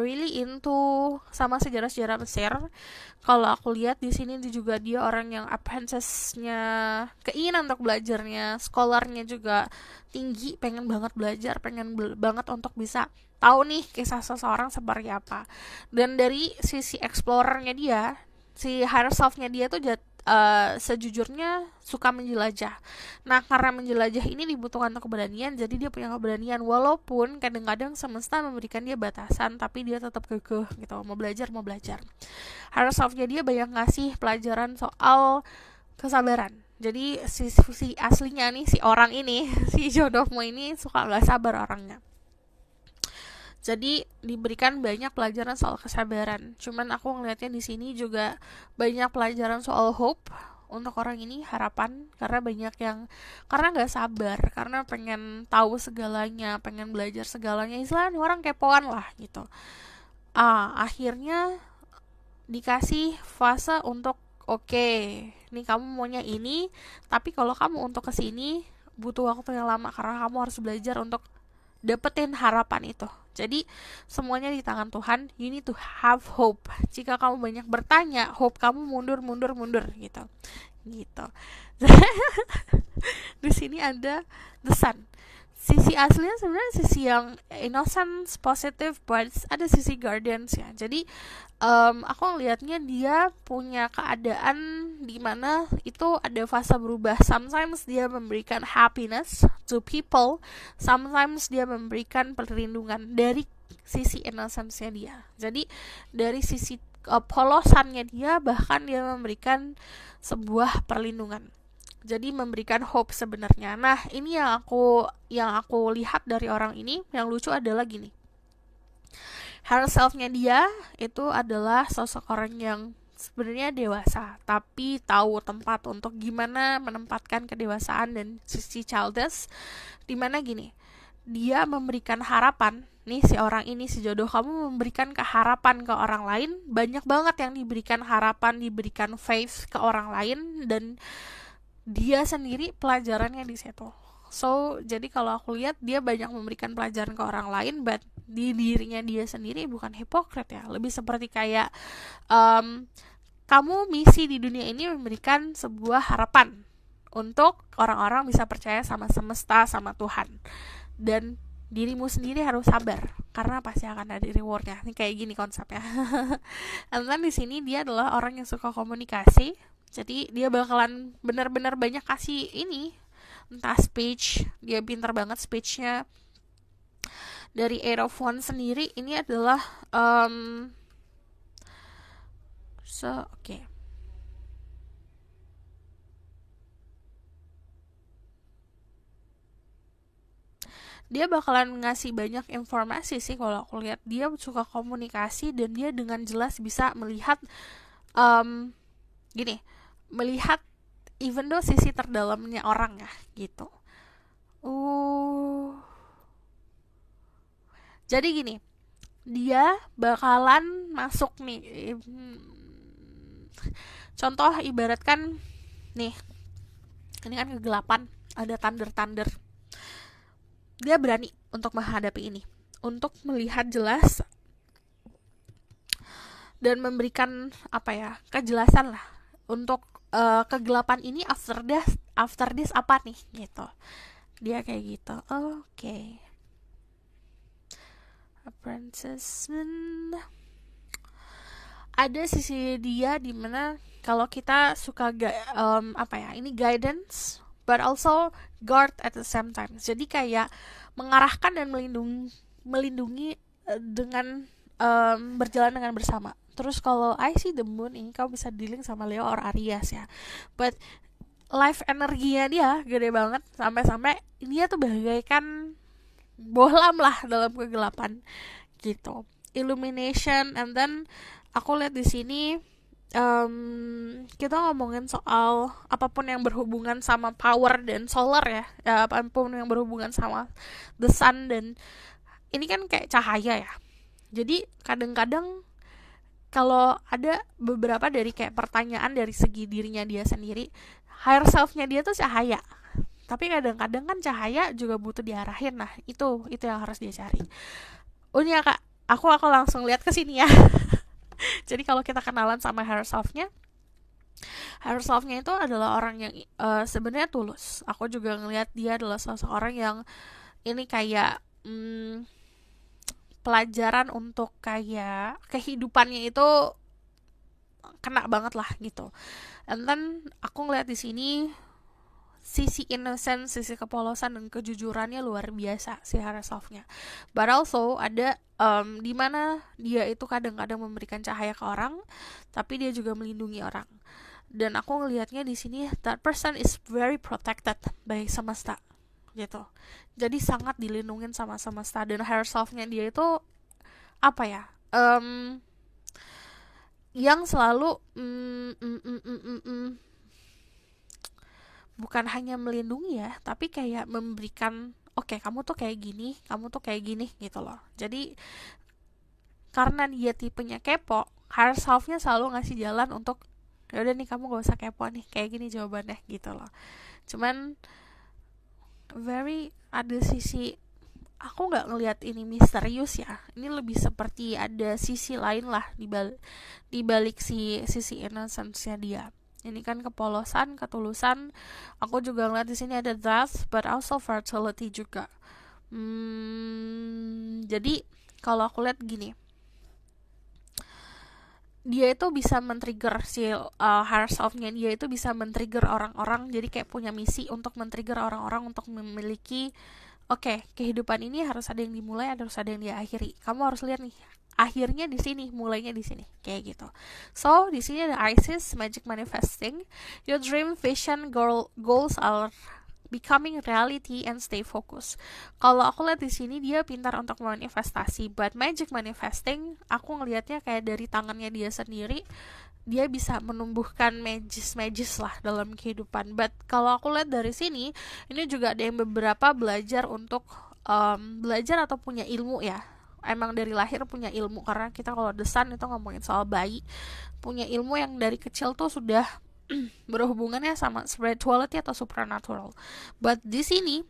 really into sama sejarah Mesir. Kalau aku lihat di sini juga dia orang yang apprentice-nya, keinginan untuk belajarnya, scholar-nya juga tinggi, pengen banget belajar, pengen banget untuk bisa tahu nih kisah seseorang seperti apa. Dan dari sisi explorer-nya dia, si higher self-nya dia tuh sejujurnya suka menjelajah. Nah, karena menjelajah ini dibutuhkan untuk keberanian, jadi dia punya keberanian walaupun kadang-kadang semesta memberikan dia batasan, tapi dia tetap kekeh gitu, mau belajar. Higher self-nya dia banyak ngasih pelajaran soal kesabaran. Jadi si aslinya nih, si orang ini, si jodohmu ini suka gak sabar orangnya. Jadi diberikan banyak pelajaran soal kesabaran. Cuman aku ngelihatnya di sini juga banyak pelajaran soal hope untuk orang ini, harapan, karena banyak yang karena nggak sabar, karena pengen tahu segalanya, pengen belajar segalanya, istilahnya orang kepoan lah gitu. Akhirnya dikasih fase untuk oke, nih kamu maunya ini, tapi kalau kamu untuk kesini butuh waktu yang lama karena kamu harus belajar untuk dapetin harapan itu. Jadi semuanya di tangan Tuhan. You need to have hope. Jika kamu banyak bertanya, hope kamu mundur gitu. Di sini ada the sun. Sisi aslinya sebenarnya sisi yang innocent, positive, but ada sisi guardians ya. Jadi aku ngelihatnya dia punya keadaan di mana itu ada fase berubah. Sometimes dia memberikan happiness to people, sometimes dia memberikan perlindungan dari sisi innocence-nya dia. Jadi dari sisi polosannya dia, bahkan dia memberikan sebuah perlindungan. Jadi memberikan hope sebenarnya. Nah, ini yang aku lihat dari orang ini, yang lucu adalah gini. Higher self-nya dia itu adalah sosok orang yang sebenarnya dewasa, tapi tahu tempat untuk gimana menempatkan kedewasaan dan sisi childish. Dimana gini, dia memberikan harapan. Nih si orang ini, si jodoh kamu memberikan keharapan ke orang lain. Banyak banget yang diberikan harapan, diberikan faith ke orang lain, dan dia sendiri pelajarannya di situ. So, jadi kalau aku lihat dia banyak memberikan pelajaran ke orang lain, but di dirinya dia sendiri bukan hipokrit ya. Lebih seperti kayak kamu misi di dunia ini memberikan sebuah harapan untuk orang-orang bisa percaya sama semesta, sama Tuhan. Dan dirimu sendiri harus sabar karena pasti akan ada rewardnya. Ini kayak gini konsepnya. Dan di sini dia adalah orang yang suka komunikasi. Jadi dia bakalan benar-benar banyak kasih ini, entah speech, dia pintar banget speechnya. Dari Eight of Wands sendiri ini adalah dia bakalan ngasih banyak informasi sih. Kalau aku lihat dia suka komunikasi dan dia dengan jelas bisa melihat um, gini, melihat even though sisi terdalamnya orang ya gitu. Jadi gini, dia bakalan masuk nih. Contoh ibaratkan nih, ini kan kegelapan, ada thunder. Dia berani untuk menghadapi ini, untuk melihat jelas dan memberikan kejelasan lah untuk kegelapan ini after this apa nih gitu. Dia kayak gitu. Oke. Apprentice. Ada sisi dia dimana kalau kita suka ini guidance but also guard at the same time. Jadi kayak mengarahkan dan melindungi dengan berjalan dengan bersama. Terus kalau I see the moon ini kau bisa dealing sama Leo or Aries ya. But life energinya dia gede banget sampai dia tuh bagaikan bohlam lah dalam kegelapan gitu. Illumination. And then aku lihat di sini kita ngomongin soal apapun yang berhubungan sama power dan solar ya, apapun yang berhubungan sama the sun, dan ini kan kayak cahaya ya. Jadi kadang-kadang kalau ada beberapa dari kayak pertanyaan dari segi dirinya dia sendiri, higher self-nya dia tuh cahaya. Tapi kadang-kadang kan cahaya juga butuh diarahin. Nah, itu yang harus dia cari. Ini ya Kak, aku langsung lihat ke sini ya. Jadi kalau kita kenalan sama higher self-nya itu adalah orang yang sebenarnya tulus. Aku juga ngelihat dia adalah seseorang yang ini kayak pelajaran untuk kayak kehidupannya itu kena banget lah gitu. And then aku ngelihat di sini sisi innocent, sisi kepolosan dan kejujurannya luar biasa si higher self-nya. But also ada di mana dia itu kadang-kadang memberikan cahaya ke orang, tapi dia juga melindungi orang. Dan aku ngelihatnya di sini that person is very protected by semesta gitu. Jadi sangat dilindungin sama semesta. Dan higher self-nya dia itu yang selalu bukan hanya melindungi ya, tapi kayak memberikan kamu tuh kayak gini gitu loh. Jadi karena dia tipenya kepo, higher self-nya selalu ngasih jalan untuk yaudah nih kamu gak usah kepo nih, kayak gini jawabannya gitu loh. Cuman ada sisi, aku gak ngelihat ini misterius ya, ini lebih seperti ada sisi lain lah di balik sisi innocence-nya dia. Ini kan kepolosan, ketulusan. Aku juga ngeliat di sini ada death, but also fertility juga. Jadi kalau aku lihat gini, dia itu bisa men-trigger si higher self-nya dia itu bisa men-trigger orang-orang. Jadi kayak punya misi untuk men-trigger orang-orang untuk memiliki kehidupan ini harus ada yang dimulai, harus ada yang diakhiri. Kamu harus lihat nih, akhirnya di sini, mulainya di sini, kayak gitu. So di sini ada Isis, magic manifesting. Your dream, vision, goals are becoming reality and stay focused. Kalau aku lihat di sini dia pintar untuk manifestasi, but magic manifesting, aku ngelihatnya kayak dari tangannya dia sendiri, dia bisa menumbuhkan magis lah dalam kehidupan. But kalau aku lihat dari sini, ini juga ada yang beberapa belajar untuk belajar atau punya ilmu ya. Emang dari lahir punya ilmu, karena kita kalau desan itu ngomongin soal bayi, punya ilmu yang dari kecil tuh sudah berhubungannya sama spirituality atau supernatural. But di sini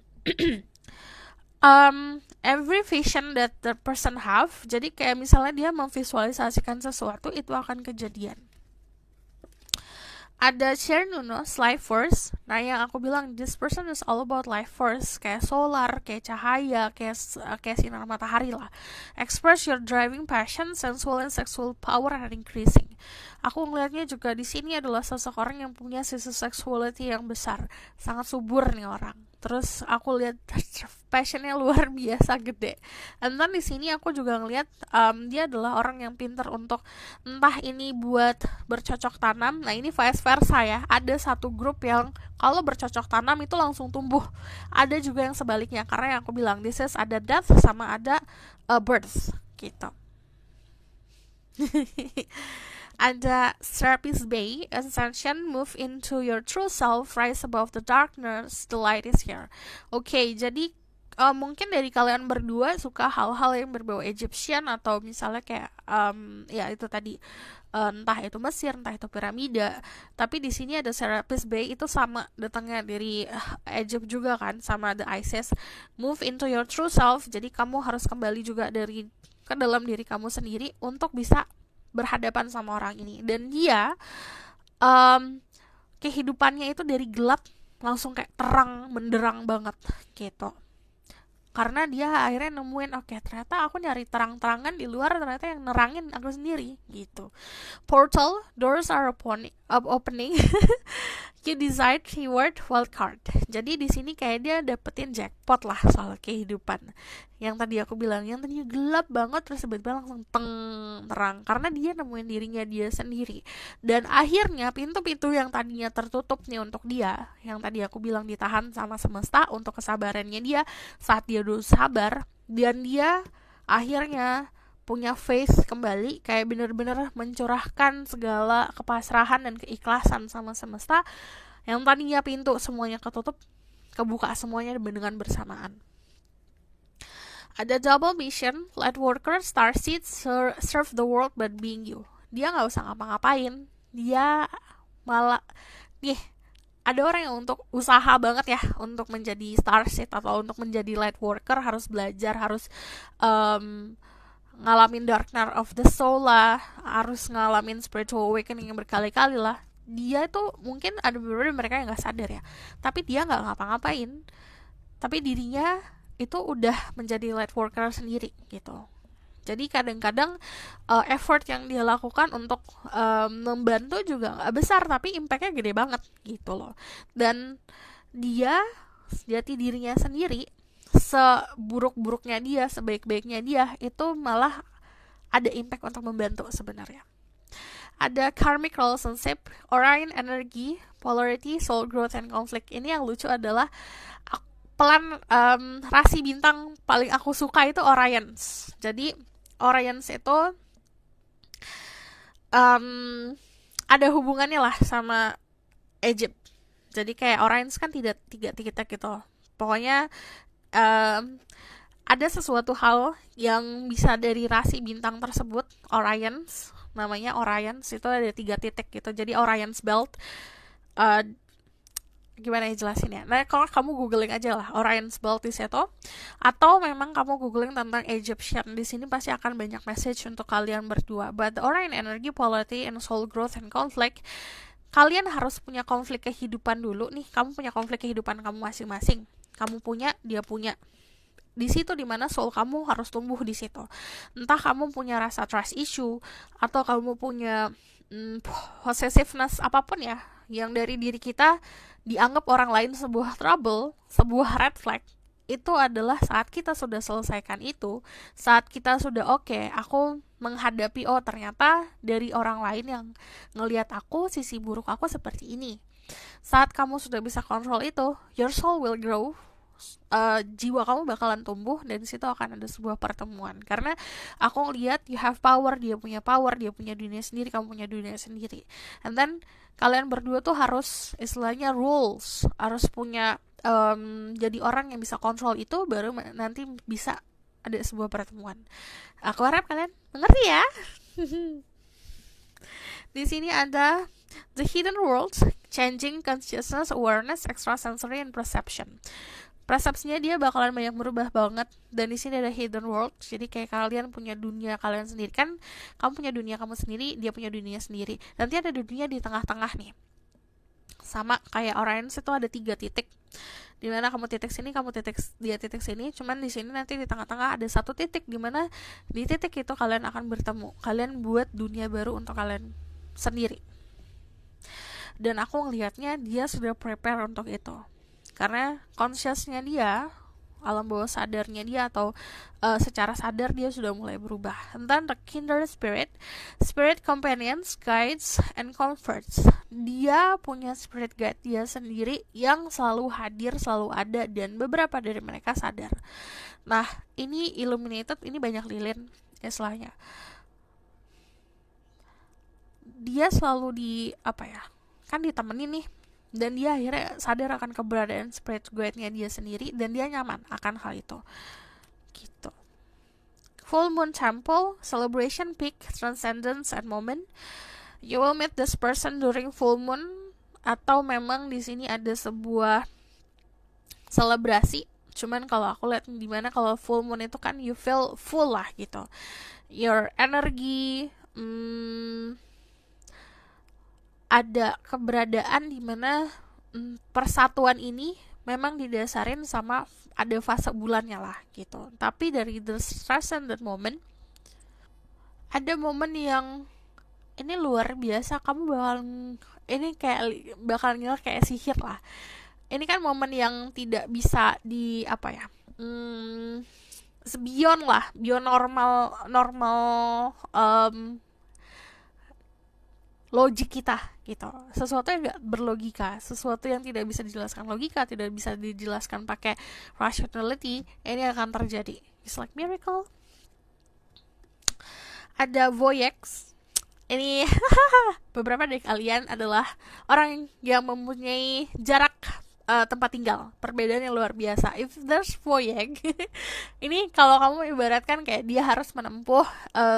every vision that the person have, jadi kayak misalnya dia memvisualisasikan sesuatu, itu akan kejadian. Ada Cernunnos, life force. Nah yang aku bilang, this person is all about life force, kayak solar, kayak cahaya, kayak sinar matahari lah. Express your driving passion, sensual and sexual power are increasing. Aku ngelihatnya juga di sini adalah seseorang yang punya sisi sexuality yang besar, sangat subur nih orang. Terus aku lihat passionnya luar biasa gede. And then di sini aku juga ngelihat dia adalah orang yang pintar untuk entah ini buat bercocok tanam. Nah ini vice versa ya. Ada satu grup yang kalau bercocok tanam itu langsung tumbuh. Ada juga yang sebaliknya. Karena yang aku bilang this is ada death sama ada birth gitu. Ada Serapis Bay, Ascension, move into your true self, rise above the darkness, the light is here. Oke, jadi mungkin dari kalian berdua suka hal-hal yang berbau Egyptian atau misalnya kayak ya itu tadi entah itu Mesir, entah itu piramida. Tapi di sini ada Serapis Bay itu sama datangnya dari Egypt juga kan, sama ada Isis. Move into your true self, jadi kamu harus kembali juga ke dalam diri kamu sendiri untuk bisa berhadapan sama orang ini. Dan dia kehidupannya itu dari gelap langsung kayak terang menderang banget gitu. Karena dia akhirnya nemuin oke, ternyata aku nyari terang-terangan di luar, ternyata yang nerangin aku sendiri gitu. Portal, doors are opening. You decide keyword wildcard. Jadi di sini kayak dia dapetin jackpot lah soal kehidupan. Yang tadi aku bilang, yang tadinya gelap banget terus tiba-tiba langsung terang. Karena dia nemuin dirinya dia sendiri. Dan akhirnya pintu-pintu yang tadinya tertutup nih untuk dia, yang tadi aku bilang ditahan sama semesta untuk kesabarannya dia, saat dia dulu sabar, dan dia akhirnya punya faith kembali, kayak bener-bener mencurahkan segala kepasrahan dan keikhlasan sama semesta. Yang tadinya pintu semuanya ketutup, kebuka semuanya dengan bersamaan. Ada double mission, let workers starseed serve the world but being you. Dia gak usah ngapa-ngapain, dia malah ada orang yang untuk usaha banget ya untuk menjadi starseed atau untuk menjadi light worker, harus belajar, harus ngalamin dark night of the soul lah, harus ngalamin spiritual awakening yang berkali-kali lah. Dia tuh mungkin ada beberapa mereka yang gak sadar ya, tapi dia gak ngapa-ngapain, tapi dirinya itu udah menjadi light worker sendiri gitu. Jadi kadang-kadang effort yang dia lakukan untuk membantu juga gak besar, tapi impactnya gede banget gitu loh. Dan dia jati dirinya sendiri, seburuk-buruknya dia, sebaik-baiknya dia, itu malah ada impact untuk membantu sebenarnya. Ada karmic relationship, Orion energy, polarity, soul growth, and conflict. Ini yang lucu adalah pelan rasi bintang paling aku suka itu Orions. Jadi Orions itu ada hubungannya lah sama Egypt. Jadi kayak Orions kan tiga titik gitu. Pokoknya ada sesuatu hal yang bisa dari rasi bintang tersebut, Orions, namanya Orions, itu ada 3 titik gitu. Jadi Orion's Belt, gimana ya jelasin ya. Nah kalau kamu googling aja lah Orion's Belt di situ, atau memang kamu googling tentang Egyptian, di sini pasti akan banyak message untuk kalian berdua. But the Orion energy, polarity, and soul growth and conflict, kalian harus punya konflik kehidupan dulu nih. Kamu punya konflik kehidupan kamu masing-masing. Kamu punya, dia punya. Di situ dimana soul kamu harus tumbuh di situ. Entah kamu punya rasa trust issue, atau kamu punya possessiveness apapun ya, yang dari diri kita dianggap orang lain sebuah trouble, sebuah red flag. Itu adalah saat kita sudah selesaikan itu, saat kita sudah oke, aku menghadapi ternyata dari orang lain yang ngelihat aku, sisi buruk aku seperti ini. Saat kamu sudah bisa kontrol itu, your soul will grow, jiwa kamu bakalan tumbuh, dan di situ akan ada sebuah pertemuan. Karena aku lihat you have power, dia punya dunia sendiri, kamu punya dunia sendiri. And then kalian berdua tuh harus istilahnya rules, harus punya jadi orang yang bisa kontrol itu, baru nanti bisa ada sebuah pertemuan. Aku harap kalian mengerti ya. Di sini ada the hidden world, changing consciousness, awareness, extrasensory, and perception. Persepsinya dia bakalan banyak berubah banget. Dan di sini ada hidden world, jadi kayak kalian punya dunia kalian sendiri. Kan kamu punya dunia kamu sendiri, dia punya dunia sendiri. Nanti ada dunia di tengah-tengah nih, sama kayak Orion itu ada 3 titik, dimana kamu titik sini, kamu dia titik sini. Cuman di sini nanti di tengah-tengah ada 1 titik, dimana di titik itu kalian akan bertemu. Kalian buat dunia baru untuk kalian sendiri. Dan aku ngelihatnya dia sudah prepare untuk itu. karena consciousnya dia, alam bawah sadarnya dia atau secara sadar dia sudah mulai berubah. And then the kindred spirit, spirit companions, guides, and comforts. Dia punya spirit guide dia sendiri yang selalu hadir, selalu ada, dan beberapa dari mereka sadar. Nah, ini illuminated, ini banyak lilin istilahnya. Dia selalu kan ditemenin nih, dan dia akhirnya sadar akan keberadaan spirit guide-nya dia sendiri, dan dia nyaman akan hal itu gitu. Full moon temple, celebration, peak, transcendence, and moment. You will meet this person during full moon, atau memang di sini ada sebuah selebrasi. Cuman kalau aku lihat dimana kalau full moon itu kan you feel full lah gitu, your energy, ada keberadaan di mana persatuan ini memang didasarin sama ada fase bulannya lah gitu. Tapi dari the transcendent moment, ada momen yang ini luar biasa, kamu bakal ngira kayak sihir lah. Ini kan momen yang tidak bisa beyond normal logik kita gitu. Sesuatu yang gak berlogika, sesuatu yang tidak bisa dijelaskan logika, tidak bisa dijelaskan pakai rationality, ini akan terjadi. It's like miracle. Ada Voyex. Ini beberapa dari kalian adalah orang yang mempunyai jarak tempat tinggal, perbedaan yang luar biasa. If there's voyage, ini kalau kamu ibaratkan kayak dia harus menempuh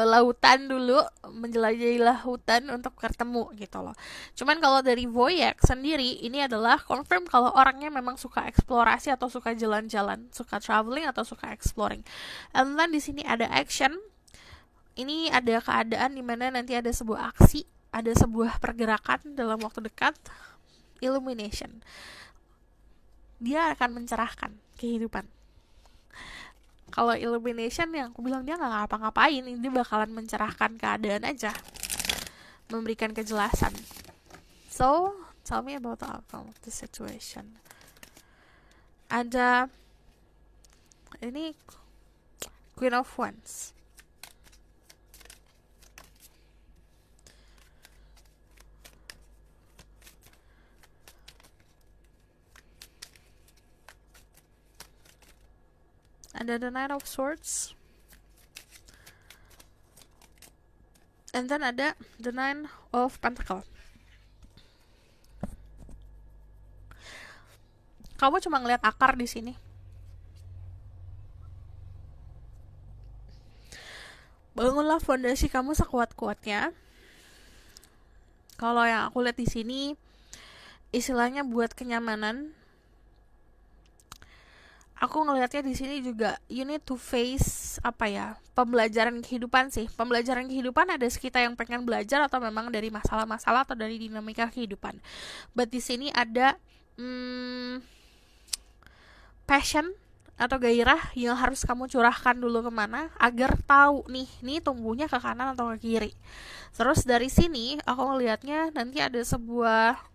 lautan dulu, menjelajahi lautan untuk ketemu gitu loh. Cuman kalau dari voyage sendiri, ini adalah confirm kalau orangnya memang suka eksplorasi atau suka jalan-jalan, suka traveling atau suka exploring. And then di sini ada action. Ini ada keadaan di mana nanti ada sebuah aksi, ada sebuah pergerakan dalam waktu dekat. Illumination. Dia akan mencerahkan kehidupan. Kalau illumination yang aku bilang dia nggak ngapa-ngapain, ini bakalan mencerahkan keadaan aja, memberikan kejelasan. So, tell me about the outcome of the situation. Ada ini Queen of Wands. Ada the Nine of Swords. And then ada the Nine of Pentacles. Kamu cuma ngeliat akar di sini. Bangunlah fondasi kamu sekuat-kuatnya. Kalau yang aku lihat di sini, istilahnya buat kenyamanan. Aku ngelihatnya di sini juga you need to face pembelajaran kehidupan sih. Pembelajaran kehidupan ada sekitar yang pengen belajar atau memang dari masalah-masalah atau dari dinamika kehidupan. But di sini ada passion atau gairah yang harus kamu curahkan dulu kemana agar tahu nih tumbuhnya ke kanan atau ke kiri. Terus dari sini aku ngelihatnya nanti ada sebuah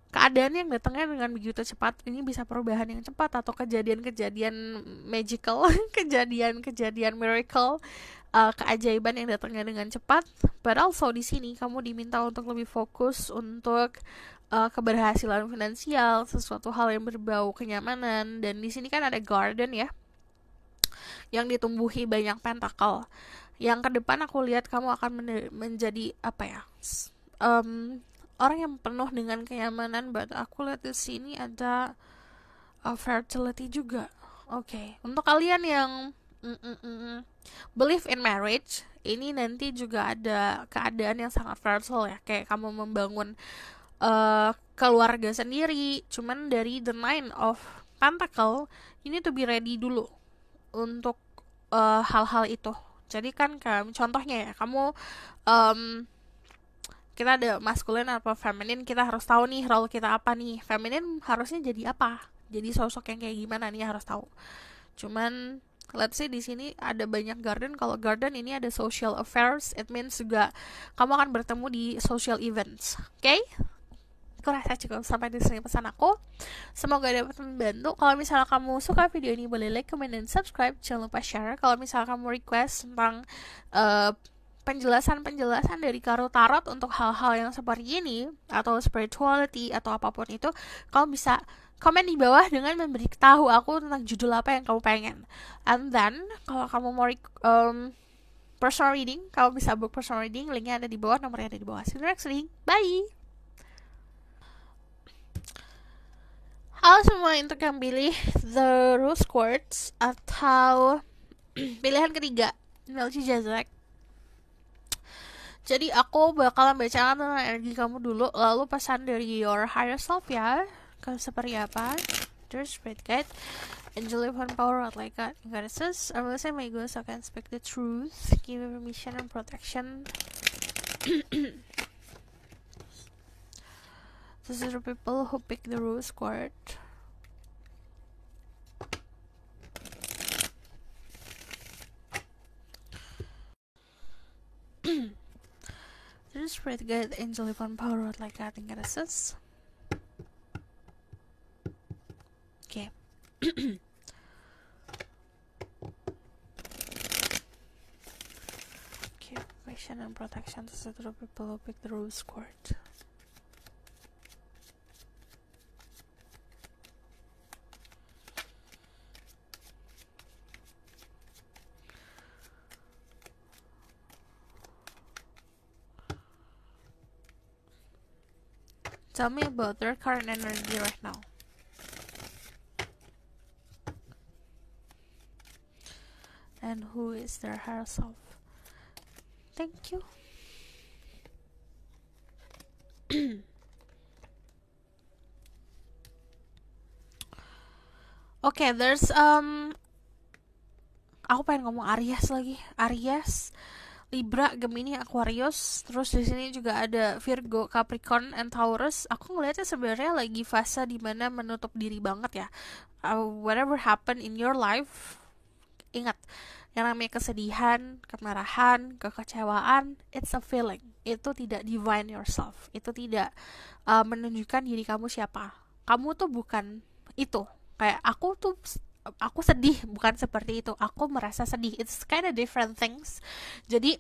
keadaan yang datangnya dengan begitu cepat. Ini bisa perubahan yang cepat atau kejadian-kejadian magical, kejadian-kejadian miracle, keajaiban yang datangnya dengan cepat. But also di sini kamu diminta untuk lebih fokus untuk keberhasilan finansial, sesuatu hal yang berbau kenyamanan. Dan di sini kan ada garden ya, yang ditumbuhi banyak pentacle. Yang ke depan aku lihat kamu akan menjadi orang yang penuh dengan kenyamanan. But aku lihat di sini ada fertility juga. Oke. Untuk kalian yang believe in marriage, ini nanti juga ada keadaan yang sangat fertile ya. Kayak kamu membangun keluarga sendiri. Cuman dari the Nine of Pentacle, you need to be ready dulu untuk hal-hal itu. Jadi kan contohnya ya, kamu kita ada maskulin atau feminin, kita harus tahu nih role kita apa nih. Feminin harusnya jadi apa? Jadi sosok yang kayak gimana nih harus tahu. Cuman let's say di sini ada banyak garden. Kalau garden ini ada social affairs, it means juga kamu akan bertemu di social events. Okay? aku rasa cukup sampai di sini pesan aku. Semoga dapat membantu. Kalau misalnya kamu suka video ini, boleh like, comment, dan subscribe. Jangan lupa share. Kalau misalnya kamu request tentang penjelasan-penjelasan dari tarot untuk hal-hal yang seperti ini, atau spirituality, atau apapun itu, kamu bisa komen di bawah dengan memberitahu aku tentang judul apa yang kamu pengen. And then, kalau kamu mau personal reading, kamu bisa book personal reading. Linknya ada di bawah, nomornya ada di bawah. See you next week. Bye! Halo semua, untuk yang pilih The Rose Quartz atau pilihan ketiga, Melchizedek. Jadi aku bakalan bacakan tentang energi kamu dulu, lalu pesan dari your higher self ya, kamu seperti apa. There's spirit guide, angel divine power, like God, goddesses. I will say my goals, I can speak the truth, give me permission and protection. These are the people who pick the rose quartz. There's spirit guide, angel divine power, like God, goddesses. Okay. Okay, permission and protection to the people who pick the rose quartz. Tell me about their current energy right now. And who is their higher self? Thank you. Okay, there's aku pengen ngomong Aries lagi. Aries, Libra, Gemini, Aquarius. Terus di sini juga ada Virgo, Capricorn, and Taurus. Aku ngeliatnya sebenarnya lagi fase dimana menutup diri banget ya. Whatever happen in your life, ingat, yang namanya kesedihan, kemarahan, kekecewaan, it's a feeling. Itu tidak divine yourself. Itu tidak menunjukkan diri kamu siapa. Kamu tuh bukan itu. Kayak aku sedih, bukan seperti itu. Aku merasa sedih. It's kind of different things. Jadi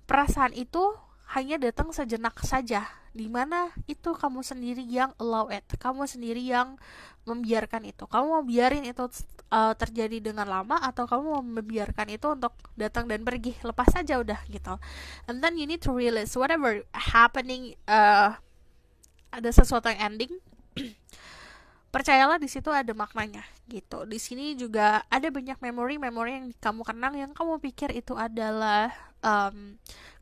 perasaan itu hanya datang sejenak saja, dimana itu kamu sendiri yang allow it, kamu sendiri yang membiarkan itu. Kamu mau biarin itu terjadi dengan lama, atau kamu mau membiarkan itu untuk datang dan pergi, lepas saja udah gitu. And then you need to realize whatever happening, ada sesuatu yang ending. Percayalah di situ ada maknanya gitu. Di sini juga ada banyak memori yang kamu kenang, yang kamu pikir itu adalah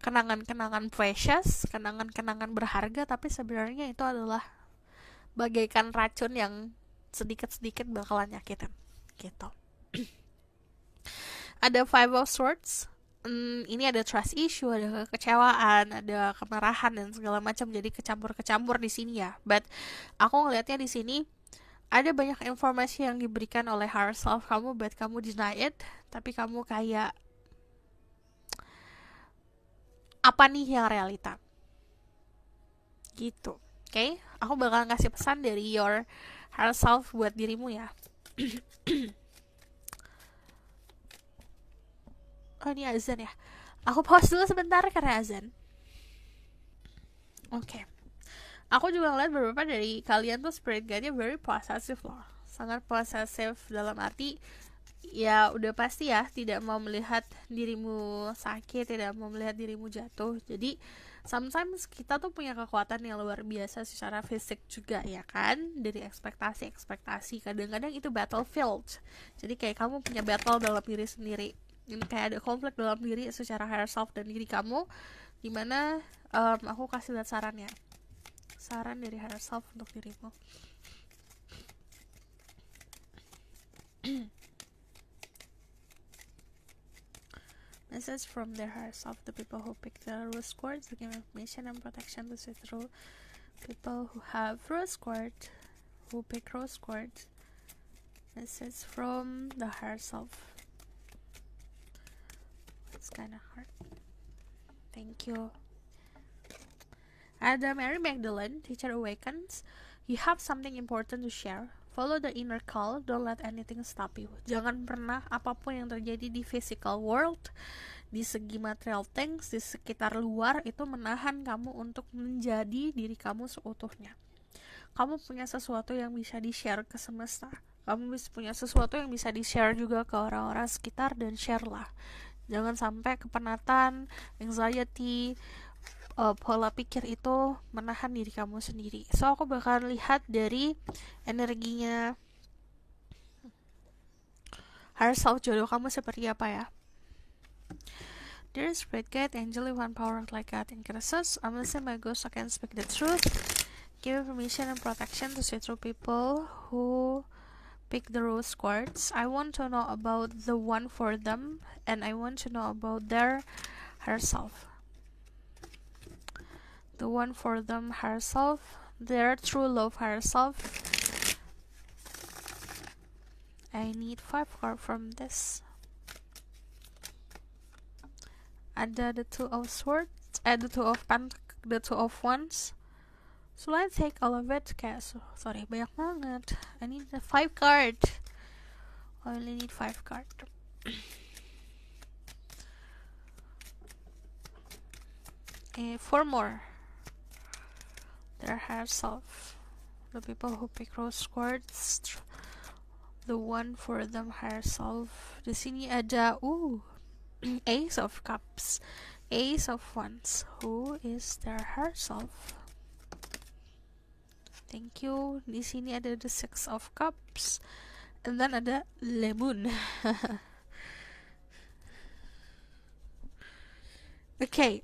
kenangan-kenangan precious, kenangan-kenangan berharga, tapi sebenarnya itu adalah bagaikan racun yang sedikit-sedikit bakalan nyakitin gitu. Ada Five of Swords. Ini ada trust issue, ada kekecewaan, ada kemarahan dan segala macam, jadi kecampur-kecampur di sini ya. But aku ngelihatnya di sini ada banyak informasi yang diberikan oleh higher self kamu, but kamu deny it. Tapi kamu kayak, apa nih yang realita? Gitu. Okay? Aku bakal ngasih pesan dari your higher self buat dirimu ya. Oh, ini azan ya. Aku pause dulu sebentar karena azan. Oke. Aku juga ngeliat beberapa dari kalian tuh spirit guide-nya very possessive loh. Sangat possessive dalam arti, ya udah pasti ya, tidak mau melihat dirimu sakit, tidak mau melihat dirimu jatuh. Jadi sometimes kita tuh punya kekuatan yang luar biasa secara fisik juga ya kan, dari ekspektasi. Kadang-kadang itu battlefield. Jadi kayak kamu punya battle dalam diri sendiri. Ini kayak ada konflik dalam diri secara higher self dan diri kamu, dimana aku kasih lihat saran dari higher self untuk dirimu. Message from their higher self, the people who pick the rose quartz, to give information and protection to see through. People who have rose quartz, who pick rose quartz. Message from the higher self. It's kind of hard. Thank you. Ada Mary Magdalene, Teacher Awakens. You have something important to share. Follow the inner call, don't let anything stop you. Jangan pernah apapun yang terjadi di physical world, di segi material things, di sekitar luar itu menahan kamu untuk menjadi diri kamu seutuhnya. Kamu punya sesuatu yang bisa di-share ke semesta. Kamu punya sesuatu yang bisa di-share juga ke orang-orang sekitar, dan share lah. Jangan sampai kepenatan, anxiety, pola pikir itu menahan diri kamu sendiri. So aku bakal lihat dari energinya higher self jodoh kamu seperti apa ya. Dear Spirit Guide, Angel, One Power like God in Crisis, I'm listening my ghost, I can speak the truth. Give me permission and protection to see through people who pick the rose quartz. I want to know about the one for them, and I want to know about their higher self. The one for them higher self, their true love higher self. I need 5 cards from this. Ada the 2 of swords, the 2 of the 2 of wands. So let's take all of it. Kayak sorry banyak banget. I need the 5 card. I only need 5 card. Okay, 4 more. Their higher self, the people who pick rose quartz, the one for them higher self. Di sini ada Ace of Cups, Ace of Wands. Who is their higher self? Thank you. Di sini ada the Six of Cups, and then ada Lemon. Okay.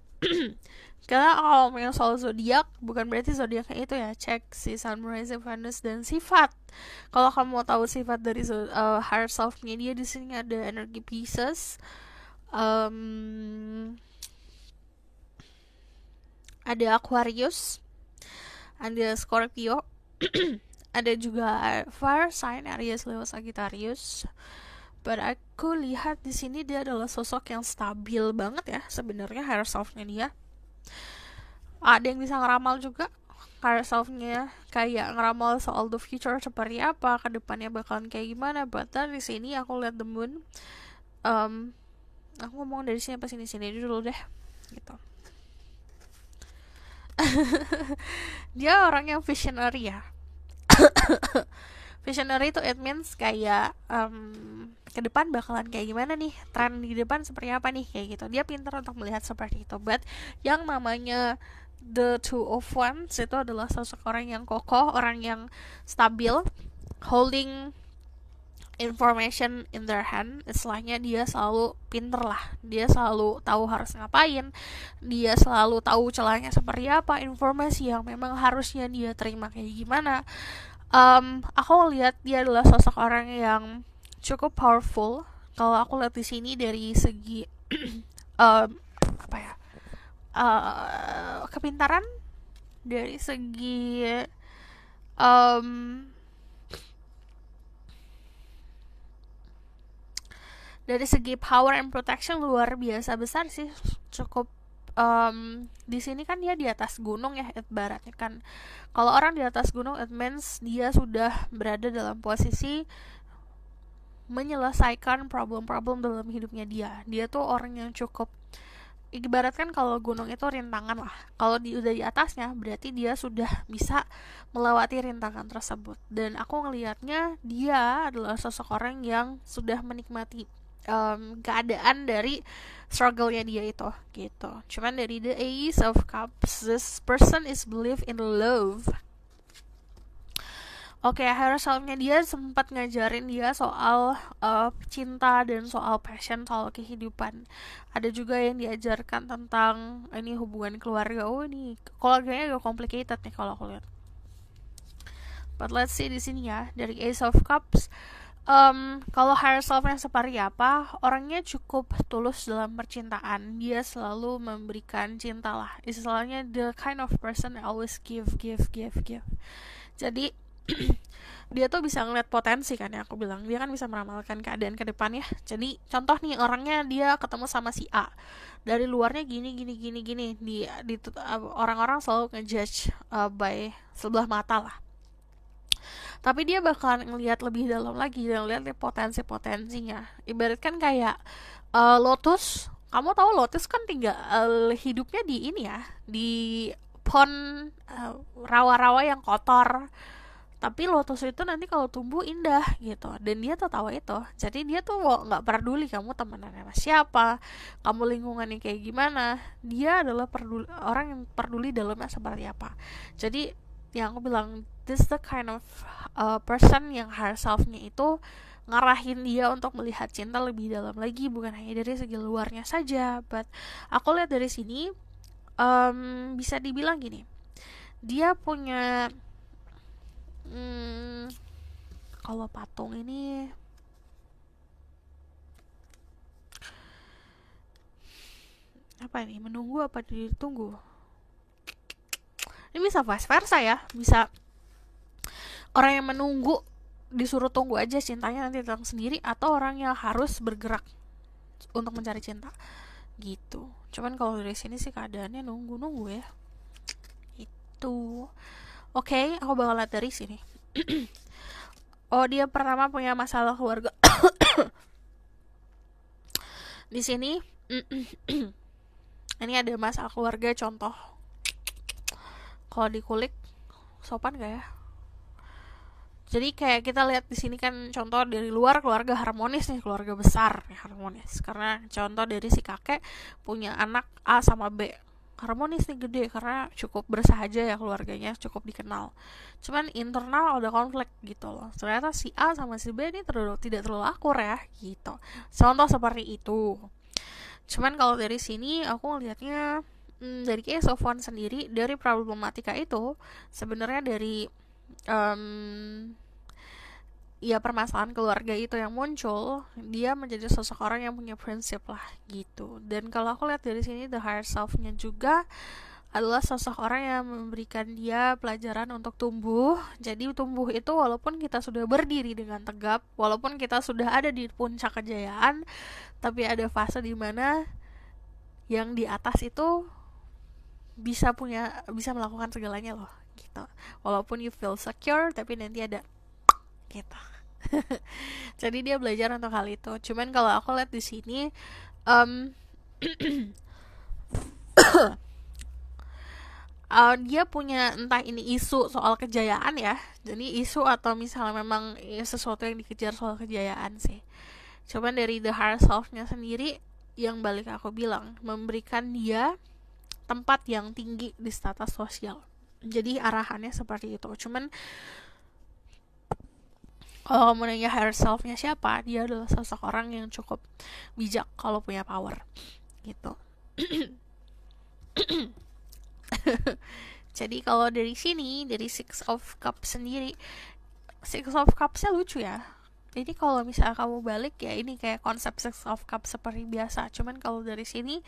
Karena kalau ngomongin soal zodiak, bukan berarti zodiaknya itu ya. Cek si Sun, Rising, Venus, dan sifat. Kalau kamu mau tahu sifat dari higher self-nya dia, di sini ada energi Pisces, ada Aquarius, ada Scorpio, ada juga fire sign Aries, Leo, Sagittarius. But aku lihat di sini dia adalah sosok yang stabil banget ya sebenarnya higher self-nya dia. Ada yang bisa ngeramal juga higher self-nya, kayak ngeramal soal the future seperti apa, kedepannya bakalan kayak gimana. But then di sini aku lihat the moon. Aku ngomong dari sini apa sini dulu deh, gitu. Dia orang yang visionary ya. Visionary itu it means kayak ke depan bakalan kayak gimana nih, tren di depan seperti apa nih, kayak gitu. Dia pintar untuk melihat seperti itu. But yang namanya the 2 of wands itu adalah sosok orang yang kokoh, orang yang stabil, holding information in their hand. Istilahnya dia selalu pinter lah, dia selalu tahu harus ngapain, dia selalu tahu celahnya seperti apa, informasi yang memang harusnya dia terima kayak gimana. Aku lihat dia adalah sosok orang yang cukup powerful. Kalau aku lihat di sini dari segi kepintaran, dari segi dari segi power and protection luar biasa besar sih. Cukup di sini kan dia di atas gunung ya, ibaratnya kan. Kalau orang di atas gunung, it means dia sudah berada dalam posisi menyelesaikan problem-problem dalam hidupnya dia. Dia tuh orang yang cukup, ibaratkan kalau gunung itu rintangan lah. Kalau udah di atasnya, berarti dia sudah bisa melewati rintangan tersebut. Dan aku ngelihatnya dia adalah sosok orang yang sudah menikmati keadaan dari struggle-nya dia itu, gitu. Cuman dari the Ace of Cups, this person is believe in love. Oke, higher self-nya dia sempat ngajarin dia soal cinta dan soal passion, soal kehidupan. Ada juga yang diajarkan tentang ini hubungan keluarga. Ini keluarganya agak complicated nih kalau aku lihat. But let's see di sini ya, dari Ace of Cups. Kalau higher self-nya seperti apa, orangnya cukup tulus dalam percintaan. Dia selalu memberikan cinta lah. Istilahnya the kind of person that always give. Jadi dia tuh bisa ngeliat potensi kan, ya aku bilang dia kan bisa meramalkan keadaan ke depannya. Jadi contoh nih, orangnya dia ketemu sama si A, dari luarnya gini gini gini gini, orang-orang selalu ngejudge by sebelah mata lah, tapi dia bakalan ngelihat lebih dalam lagi dan lihat potensi-potensinya. Ibaratkan kayak lotus, kamu tahu lotus kan tinggal hidupnya di ini ya, di pond rawa-rawa yang kotor, tapi lotus itu nanti kalau tumbuh indah gitu, dan dia tuh tahu itu. Jadi dia tuh nggak peduli kamu temenan sama siapa, kamu lingkungannya kayak gimana, dia adalah orang yang peduli dalamnya seperti apa. Jadi yang aku bilang, this the kind of person yang higher self-nya itu ngarahin dia untuk melihat cinta lebih dalam lagi, bukan hanya dari segi luarnya saja. But aku lihat dari sini, bisa dibilang gini, dia punya kalau patung ini apa ini, menunggu apa ditunggu, ini bisa vice versa ya, bisa orang yang menunggu disuruh tunggu aja cintanya nanti datang sendiri, atau orang yang harus bergerak untuk mencari cinta gitu. Cuman kalau dari sini sih keadaannya nunggu ya itu. Oke, aku bakal lihat dari sini. Oh, dia pertama punya masalah keluarga. Di sini ini ada masalah keluarga. Contoh, kalau dikulik sopan gak ya? Jadi kayak kita lihat di sini kan contoh dari luar, keluarga harmonis nih, keluarga besar harmonis. Karena contoh dari si kakek punya anak A sama B, harmonis nih, gede, karena cukup bersahaja ya keluarganya, cukup dikenal. Cuman internal ada konflik gitu loh. Ternyata si A sama si B ini tidak terlalu akur ya gitu. Contoh seperti itu. Cuman kalau dari sini aku ngelihatnya dari case of one sendiri, dari problematika itu sebenarnya dari ya permasalahan keluarga itu yang muncul, dia menjadi sosok orang yang punya prinsip lah gitu. Dan kalau aku lihat dari sini, the higher self-nya juga adalah sosok orang yang memberikan dia pelajaran untuk tumbuh. Jadi tumbuh itu walaupun kita sudah berdiri dengan tegap, walaupun kita sudah ada di puncak kejayaan, tapi ada fase di mana yang di atas itu bisa melakukan segalanya loh gitu. Walaupun you feel secure, tapi nanti ada gitu. Jadi dia belajar untuk hal itu. Cuman kalau aku lihat di sini, dia punya entah ini isu soal kejayaan ya. Jadi isu atau misalnya memang sesuatu yang dikejar soal kejayaan sih. Cuman dari the higher self-nya sendiri, yang balik aku bilang, memberikan dia tempat yang tinggi di status sosial. Jadi arahannya seperti itu. Cuman kalau kamu nanya higher self-nya siapa, dia adalah sosok orang yang cukup bijak kalau punya power gitu. Jadi kalau dari sini, dari Six of Cups sendiri, Six of Cups-nya lucu ya. Jadi kalau misalnya kamu balik ya, ini kayak konsep Six of Cups seperti biasa. Cuman kalau dari sini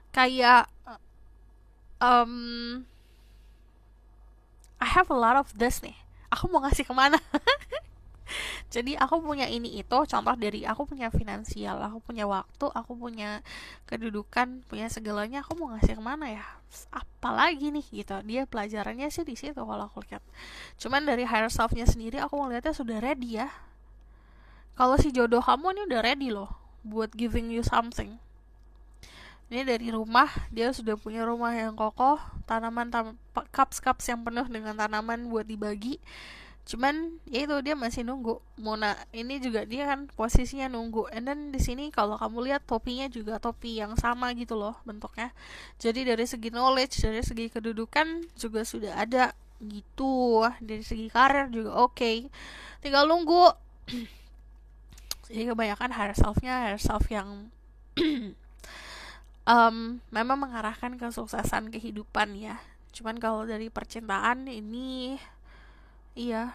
kayak I have a lot of this nih, aku mau ngasih kemana? Jadi aku punya ini itu, contoh dari aku punya finansial, aku punya waktu, aku punya kedudukan, punya segalanya, aku mau ngasih kemana ya? Apalagi nih gitu. Dia pelajarannya sih di situ kalau aku lihat. Cuman dari higher self-nya sendiri, aku ngeliatnya sudah ready ya. Kalau si jodoh kamu ini udah ready loh buat giving you something. Ini dari rumah, dia sudah punya rumah yang kokoh, cups yang penuh dengan tanaman buat dibagi. Cuman ya itu, dia masih nunggu. Ini juga dia kan posisinya nunggu. And then di sini kalau kamu lihat topinya juga topi yang sama gitu loh bentuknya. Jadi dari segi knowledge, dari segi kedudukan juga sudah ada gitu. Dari segi karir juga oke. Tinggal nunggu. Jadi kebanyakan higher self yang memang mengarahkan kesuksesan kehidupan ya. Cuman kalau dari percintaan ini, iya,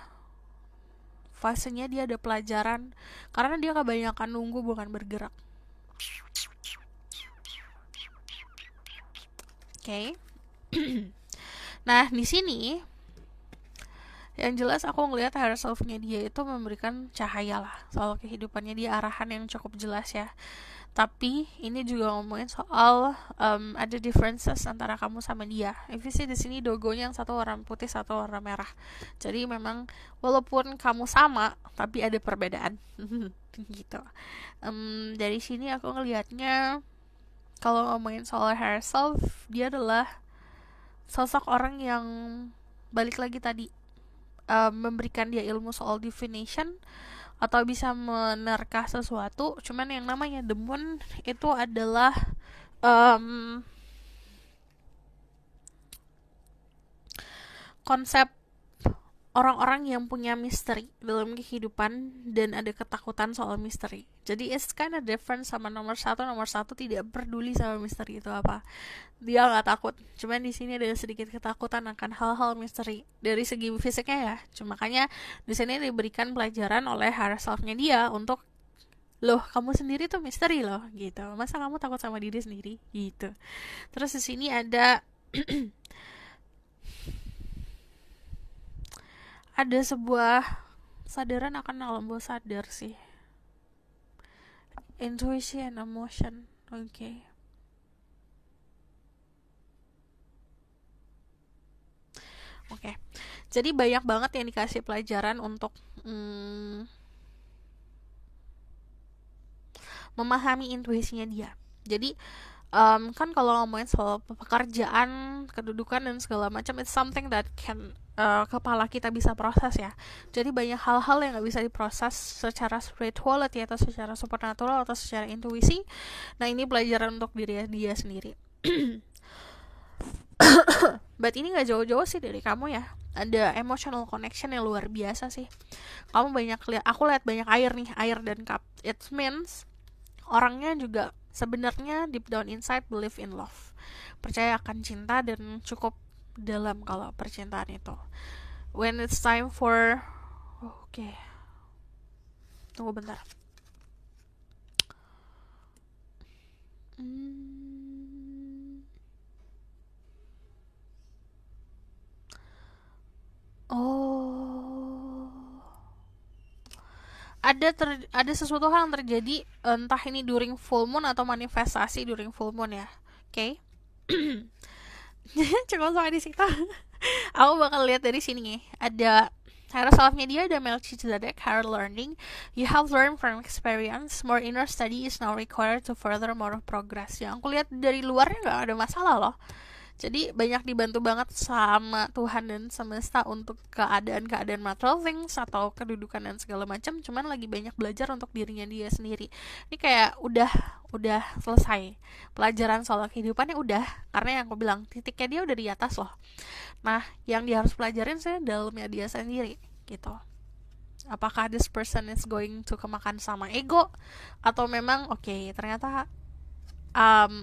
fasenya dia ada pelajaran, karena dia kebanyakan nunggu bukan bergerak. Oke. Nah di sini Yang jelas aku ngelihat higher self-nya dia itu memberikan cahaya lah soal kehidupannya dia, arahan yang cukup jelas ya. Tapi ini juga ngomongin soal ada differences antara kamu sama dia. If you see di sini logonya yang satu warna putih, satu warna merah. Jadi memang walaupun kamu sama, tapi ada perbedaan. Gitu. Dari sini aku ngelihatnya kalau ngomongin soal herself, dia adalah sosok orang yang balik lagi tadi memberikan dia ilmu soal definition atau bisa menerka sesuatu. Cuman yang namanya the moon itu adalah konsep orang-orang yang punya misteri dalam kehidupan dan ada ketakutan soal misteri. Jadi it's kind of different sama nomor satu. Nomor satu tidak peduli sama misteri itu apa. Dia nggak takut. Cuman di sini ada sedikit ketakutan akan hal-hal misteri dari segi fisiknya ya. Cuma makanya di sini diberikan pelajaran oleh higher self-nya dia untuk loh kamu sendiri tuh misteri loh gitu. Masa kamu takut sama diri sendiri gitu. Terus di sini ada ada sebuah sadaran akan alam bawah sadar sih, intuition, emotion. Oke. Jadi banyak banget yang dikasih pelajaran untuk memahami intuisinya dia. Jadi kan kalau ngomongin soal pekerjaan, kedudukan dan segala macam, it's something that can kepala kita bisa proses ya. Jadi banyak hal-hal yang nggak bisa diproses secara spirituality atau secara supernatural atau secara intuisi. Nah ini pelajaran untuk diri dia sendiri. But ini nggak jauh-jauh sih dari kamu ya. Ada emotional connection yang luar biasa sih. Kamu banyak aku lihat banyak air nih, air dan cup. It means orangnya juga sebenarnya deep down inside believe in love, percaya akan cinta dan cukup dalam kalau percintaan itu. When it's time for tunggu bentar. Ada sesuatu hal yang terjadi, entah ini during full moon atau manifestasi during full moon ya. Oke. Cukup sampai di situ. Aku bakal lihat dari sini nih. Ada higher self-nya dia, ada Melchizedek, higher learning. You have learned from experience. More inner study is now required to further more progress. Yang aku lihat dari luarnya nggak ada masalah loh. Jadi banyak dibantu banget sama Tuhan dan semesta untuk keadaan-keadaan material things atau kedudukan dan segala macam. Cuman lagi banyak belajar untuk dirinya dia sendiri. Ini kayak udah selesai pelajaran soal kehidupannya udah, karena yang aku bilang titiknya dia udah di atas loh. Nah yang dia harus pelajarin sih dalamnya dia sendiri gitu. Apakah this person is going to kemakan sama ego atau memang ternyata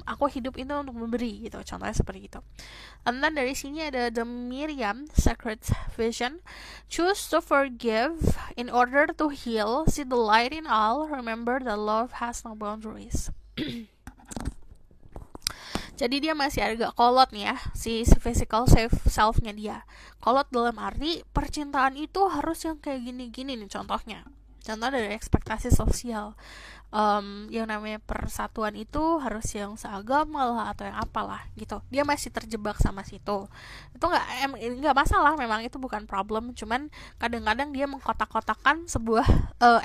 aku hidup itu untuk memberi gitu, contohnya seperti itu. And then dari sini ada the Miriam Sacred Vision. Choose to forgive in order to heal. See the light in all. Remember that love has no boundaries. Jadi dia masih agak kolot nih ya, si physical self-nya dia. Kolot dalam arti percintaan itu harus yang kayak gini-gini nih contohnya. Contoh dari ekspektasi sosial. Yang namanya persatuan itu harus yang seagama lah atau yang apalah gitu. Dia masih terjebak sama situ. Itu nggak masalah, memang itu bukan problem. Cuman kadang-kadang dia mengkotak-kotakan sebuah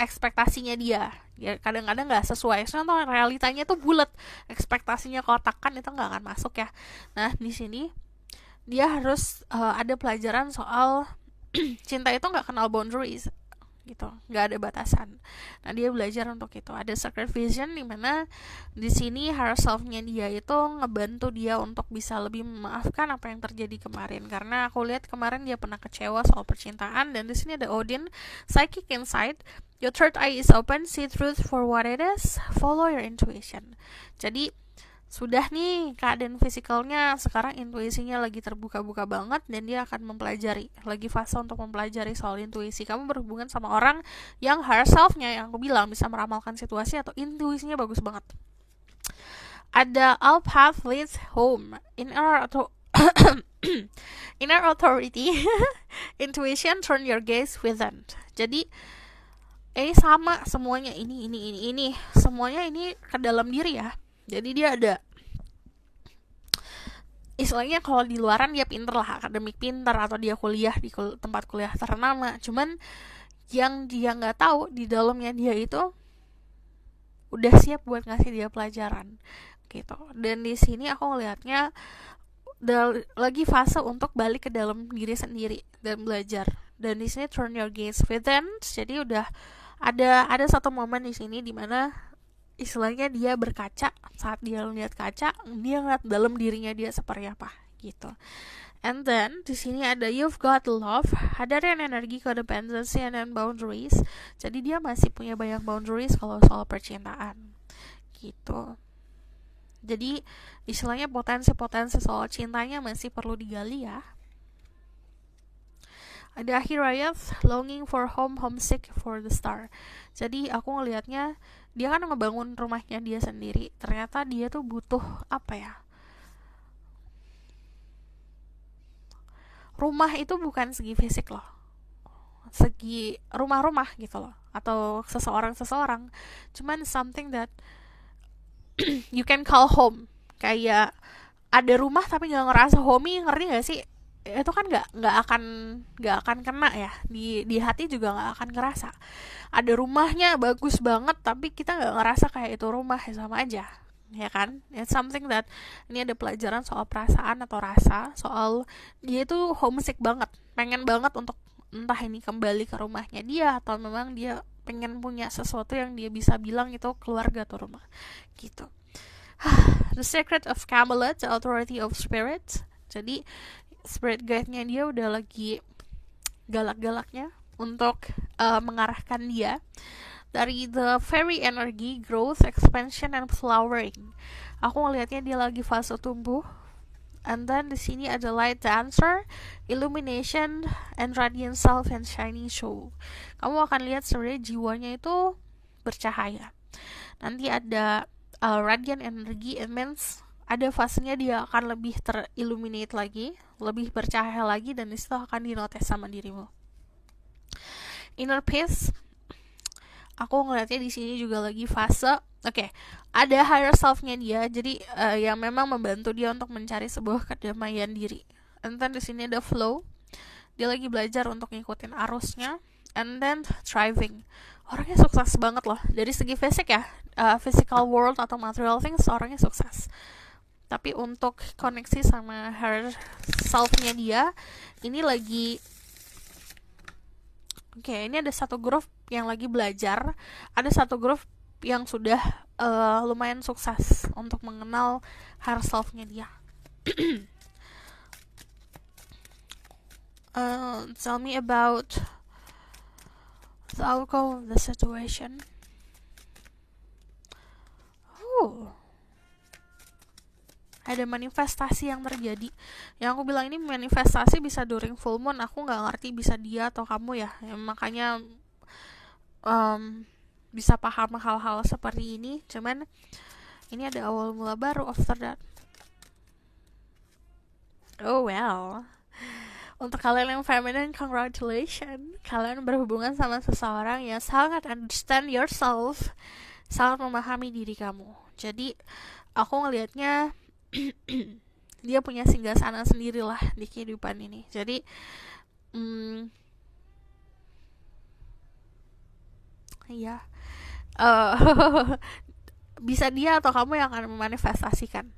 ekspektasinya dia. Ya, kadang-kadang nggak sesuai. Contoh realitanya tuh bulat, ekspektasinya kotakan, itu nggak akan masuk ya. Nah di sini dia harus ada pelajaran soal cinta itu nggak kenal boundaries gitu, nggak ada batasan. Nah dia belajar untuk itu. Ada Sacred Vision di mana di sini higher self-nya dia itu ngebantu dia untuk bisa lebih memaafkan apa yang terjadi kemarin, karena aku lihat kemarin dia pernah kecewa soal percintaan. Dan di sini ada Odin, Psychic Insight. Your third eye is open, see truth for what it is, follow your intuition. Jadi sudah nih keadaan fisikalnya, sekarang intuisinya lagi terbuka-buka banget dan dia akan mempelajari, lagi fase untuk mempelajari soal intuisi. Kamu berhubungan sama orang yang higher self-nya yang aku bilang bisa meramalkan situasi atau intuisinya bagus banget. Ada All Path Leads Home. In order to Inner authority, intuition, turn your gaze within. Jadi sama semuanya ini semuanya ini ke dalam diri ya. Jadi dia ada istilahnya kalau di luaran dia pinter lah, akademik pinter, atau dia kuliah di tempat kuliah ternama. Cuman yang dia nggak tahu di dalamnya dia itu udah siap buat ngasih dia pelajaran gitu. Dan di sini aku ngelihatnya lagi fase untuk balik ke dalam diri sendiri dan belajar. Dan di sini turn your gaze within. Jadi udah ada satu momen di sini dimana istilahnya dia berkaca. Saat dia lihat kaca, dia ngeliat dalam dirinya dia seperti apa gitu. And then di sini ada you've got love, hadarin energi, codependency, and then boundaries. Jadi dia masih punya banyak boundaries kalau soal percintaan gitu. Jadi istilahnya potensi-potensi soal cintanya masih perlu digali ya. Ada Hirayat, longing for home, homesick for the star. Jadi aku ngelihatnya dia kan ngebangun rumahnya dia sendiri. Ternyata dia tuh butuh apa ya? Rumah itu bukan segi fisik loh, segi rumah-rumah gitu loh, atau seseorang. Cuman something that you can call home. Kayak ada rumah tapi nggak ngerasa homey, ngerti nggak sih? Itu kan nggak akan kena ya, di hati juga nggak akan ngerasa. Ada rumahnya bagus banget tapi kita nggak ngerasa kayak itu rumah, ya sama aja ya kan. It's something that ini ada pelajaran soal perasaan atau rasa, soal dia tuh homesick banget, pengen banget untuk entah ini kembali ke rumahnya dia, atau memang dia pengen punya sesuatu yang dia bisa bilang itu keluarga atau rumah gitu. The Secret of Camelot, the Authority of Spirit. Jadi spirit guide-nya dia udah lagi galak-galaknya untuk mengarahkan dia dari the fairy energy, growth, expansion, and flowering. Aku ngelihatnya dia lagi fase tumbuh. And then di sini ada light dancer, illumination, and radiant self and shiny show. Kamu akan lihat sebenarnya jiwanya itu bercahaya. Nanti ada radiant energy, immense. Ada fasenya dia akan lebih terilluminate lagi, lebih bercahaya lagi, dan disitu akan dinotis sama dirimu. Inner peace, aku ngeliatnya di sini juga lagi fase. Ada higher self-nya dia, jadi yang memang membantu dia untuk mencari sebuah kedamaian diri. And then di sini ada flow, dia lagi belajar untuk ngikutin arusnya. And then thriving, orangnya sukses banget loh dari segi fisik ya, physical world atau material things, orangnya sukses. Tapi untuk koneksi sama her self-nya dia, ini lagi ini ada satu grup yang lagi belajar, ada satu grup yang sudah lumayan sukses untuk mengenal her self-nya dia. Tell me about the outcome of the situation. Ada manifestasi yang terjadi. Yang aku bilang ini manifestasi bisa during full moon. Aku nggak ngerti bisa dia atau kamu ya. Makanya bisa paham hal-hal seperti ini. Cuman ini ada awal mula baru after that. Oh well. Untuk kalian yang feminine, congratulations. Kalian berhubungan sama seseorang yang sangat understand yourself, sangat memahami diri kamu. Jadi aku ngelihatnya dia punya singgasana sendiri lah di kehidupan ini. Jadi bisa dia atau kamu yang akan memanifestasikan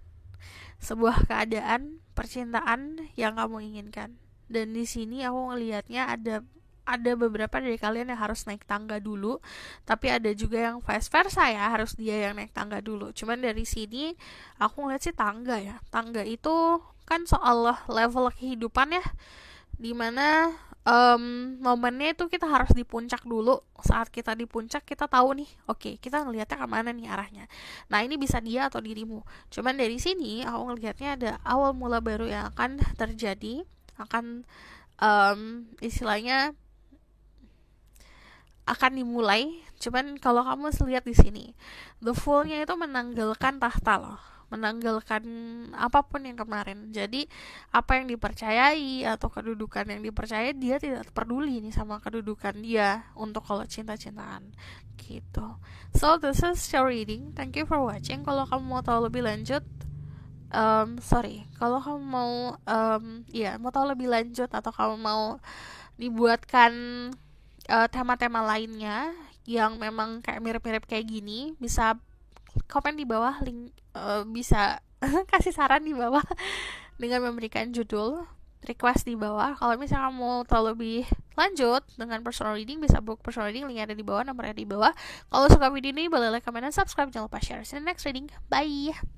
sebuah keadaan percintaan yang kamu inginkan. Dan di sini aku ngelihatnya ada beberapa dari kalian yang harus naik tangga dulu, tapi ada juga yang vice versa ya, harus dia yang naik tangga dulu. Cuman dari sini aku ngeliat sih tangga ya. Tangga itu kan soal level kehidupan ya, dimana momennya itu kita harus di puncak dulu. Saat kita di puncak kita tahu nih, kita ngelihatnya kemana nih arahnya. Nah ini bisa dia atau dirimu. Cuman dari sini aku ngelihatnya ada awal mula baru yang akan terjadi, akan istilahnya akan dimulai. Cuman kalau kamu lihat di sini, the Fool-nya itu menanggalkan tahta loh. menanggalkan apapun yang kemarin. Jadi apa yang dipercayai atau kedudukan yang dipercaya, dia tidak peduli nih sama kedudukan dia untuk kalau cinta-cintaan gitu. So this is your reading. Thank you for watching. Kalau kamu mau tahu lebih lanjut, kalau kamu mau mau tahu lebih lanjut atau kamu mau dibuatkan tema-tema lainnya yang memang kayak mirip-mirip kayak gini, bisa komen di bawah, link bisa kasih saran di bawah dengan memberikan judul, request di bawah. Kalau misalnya mau tahu lebih lanjut dengan personal reading, bisa book personal reading, linknya ada di bawah, nomornya di bawah. Kalau suka video ini boleh like, comment, dan subscribe. Jangan lupa share. See you next reading. Bye.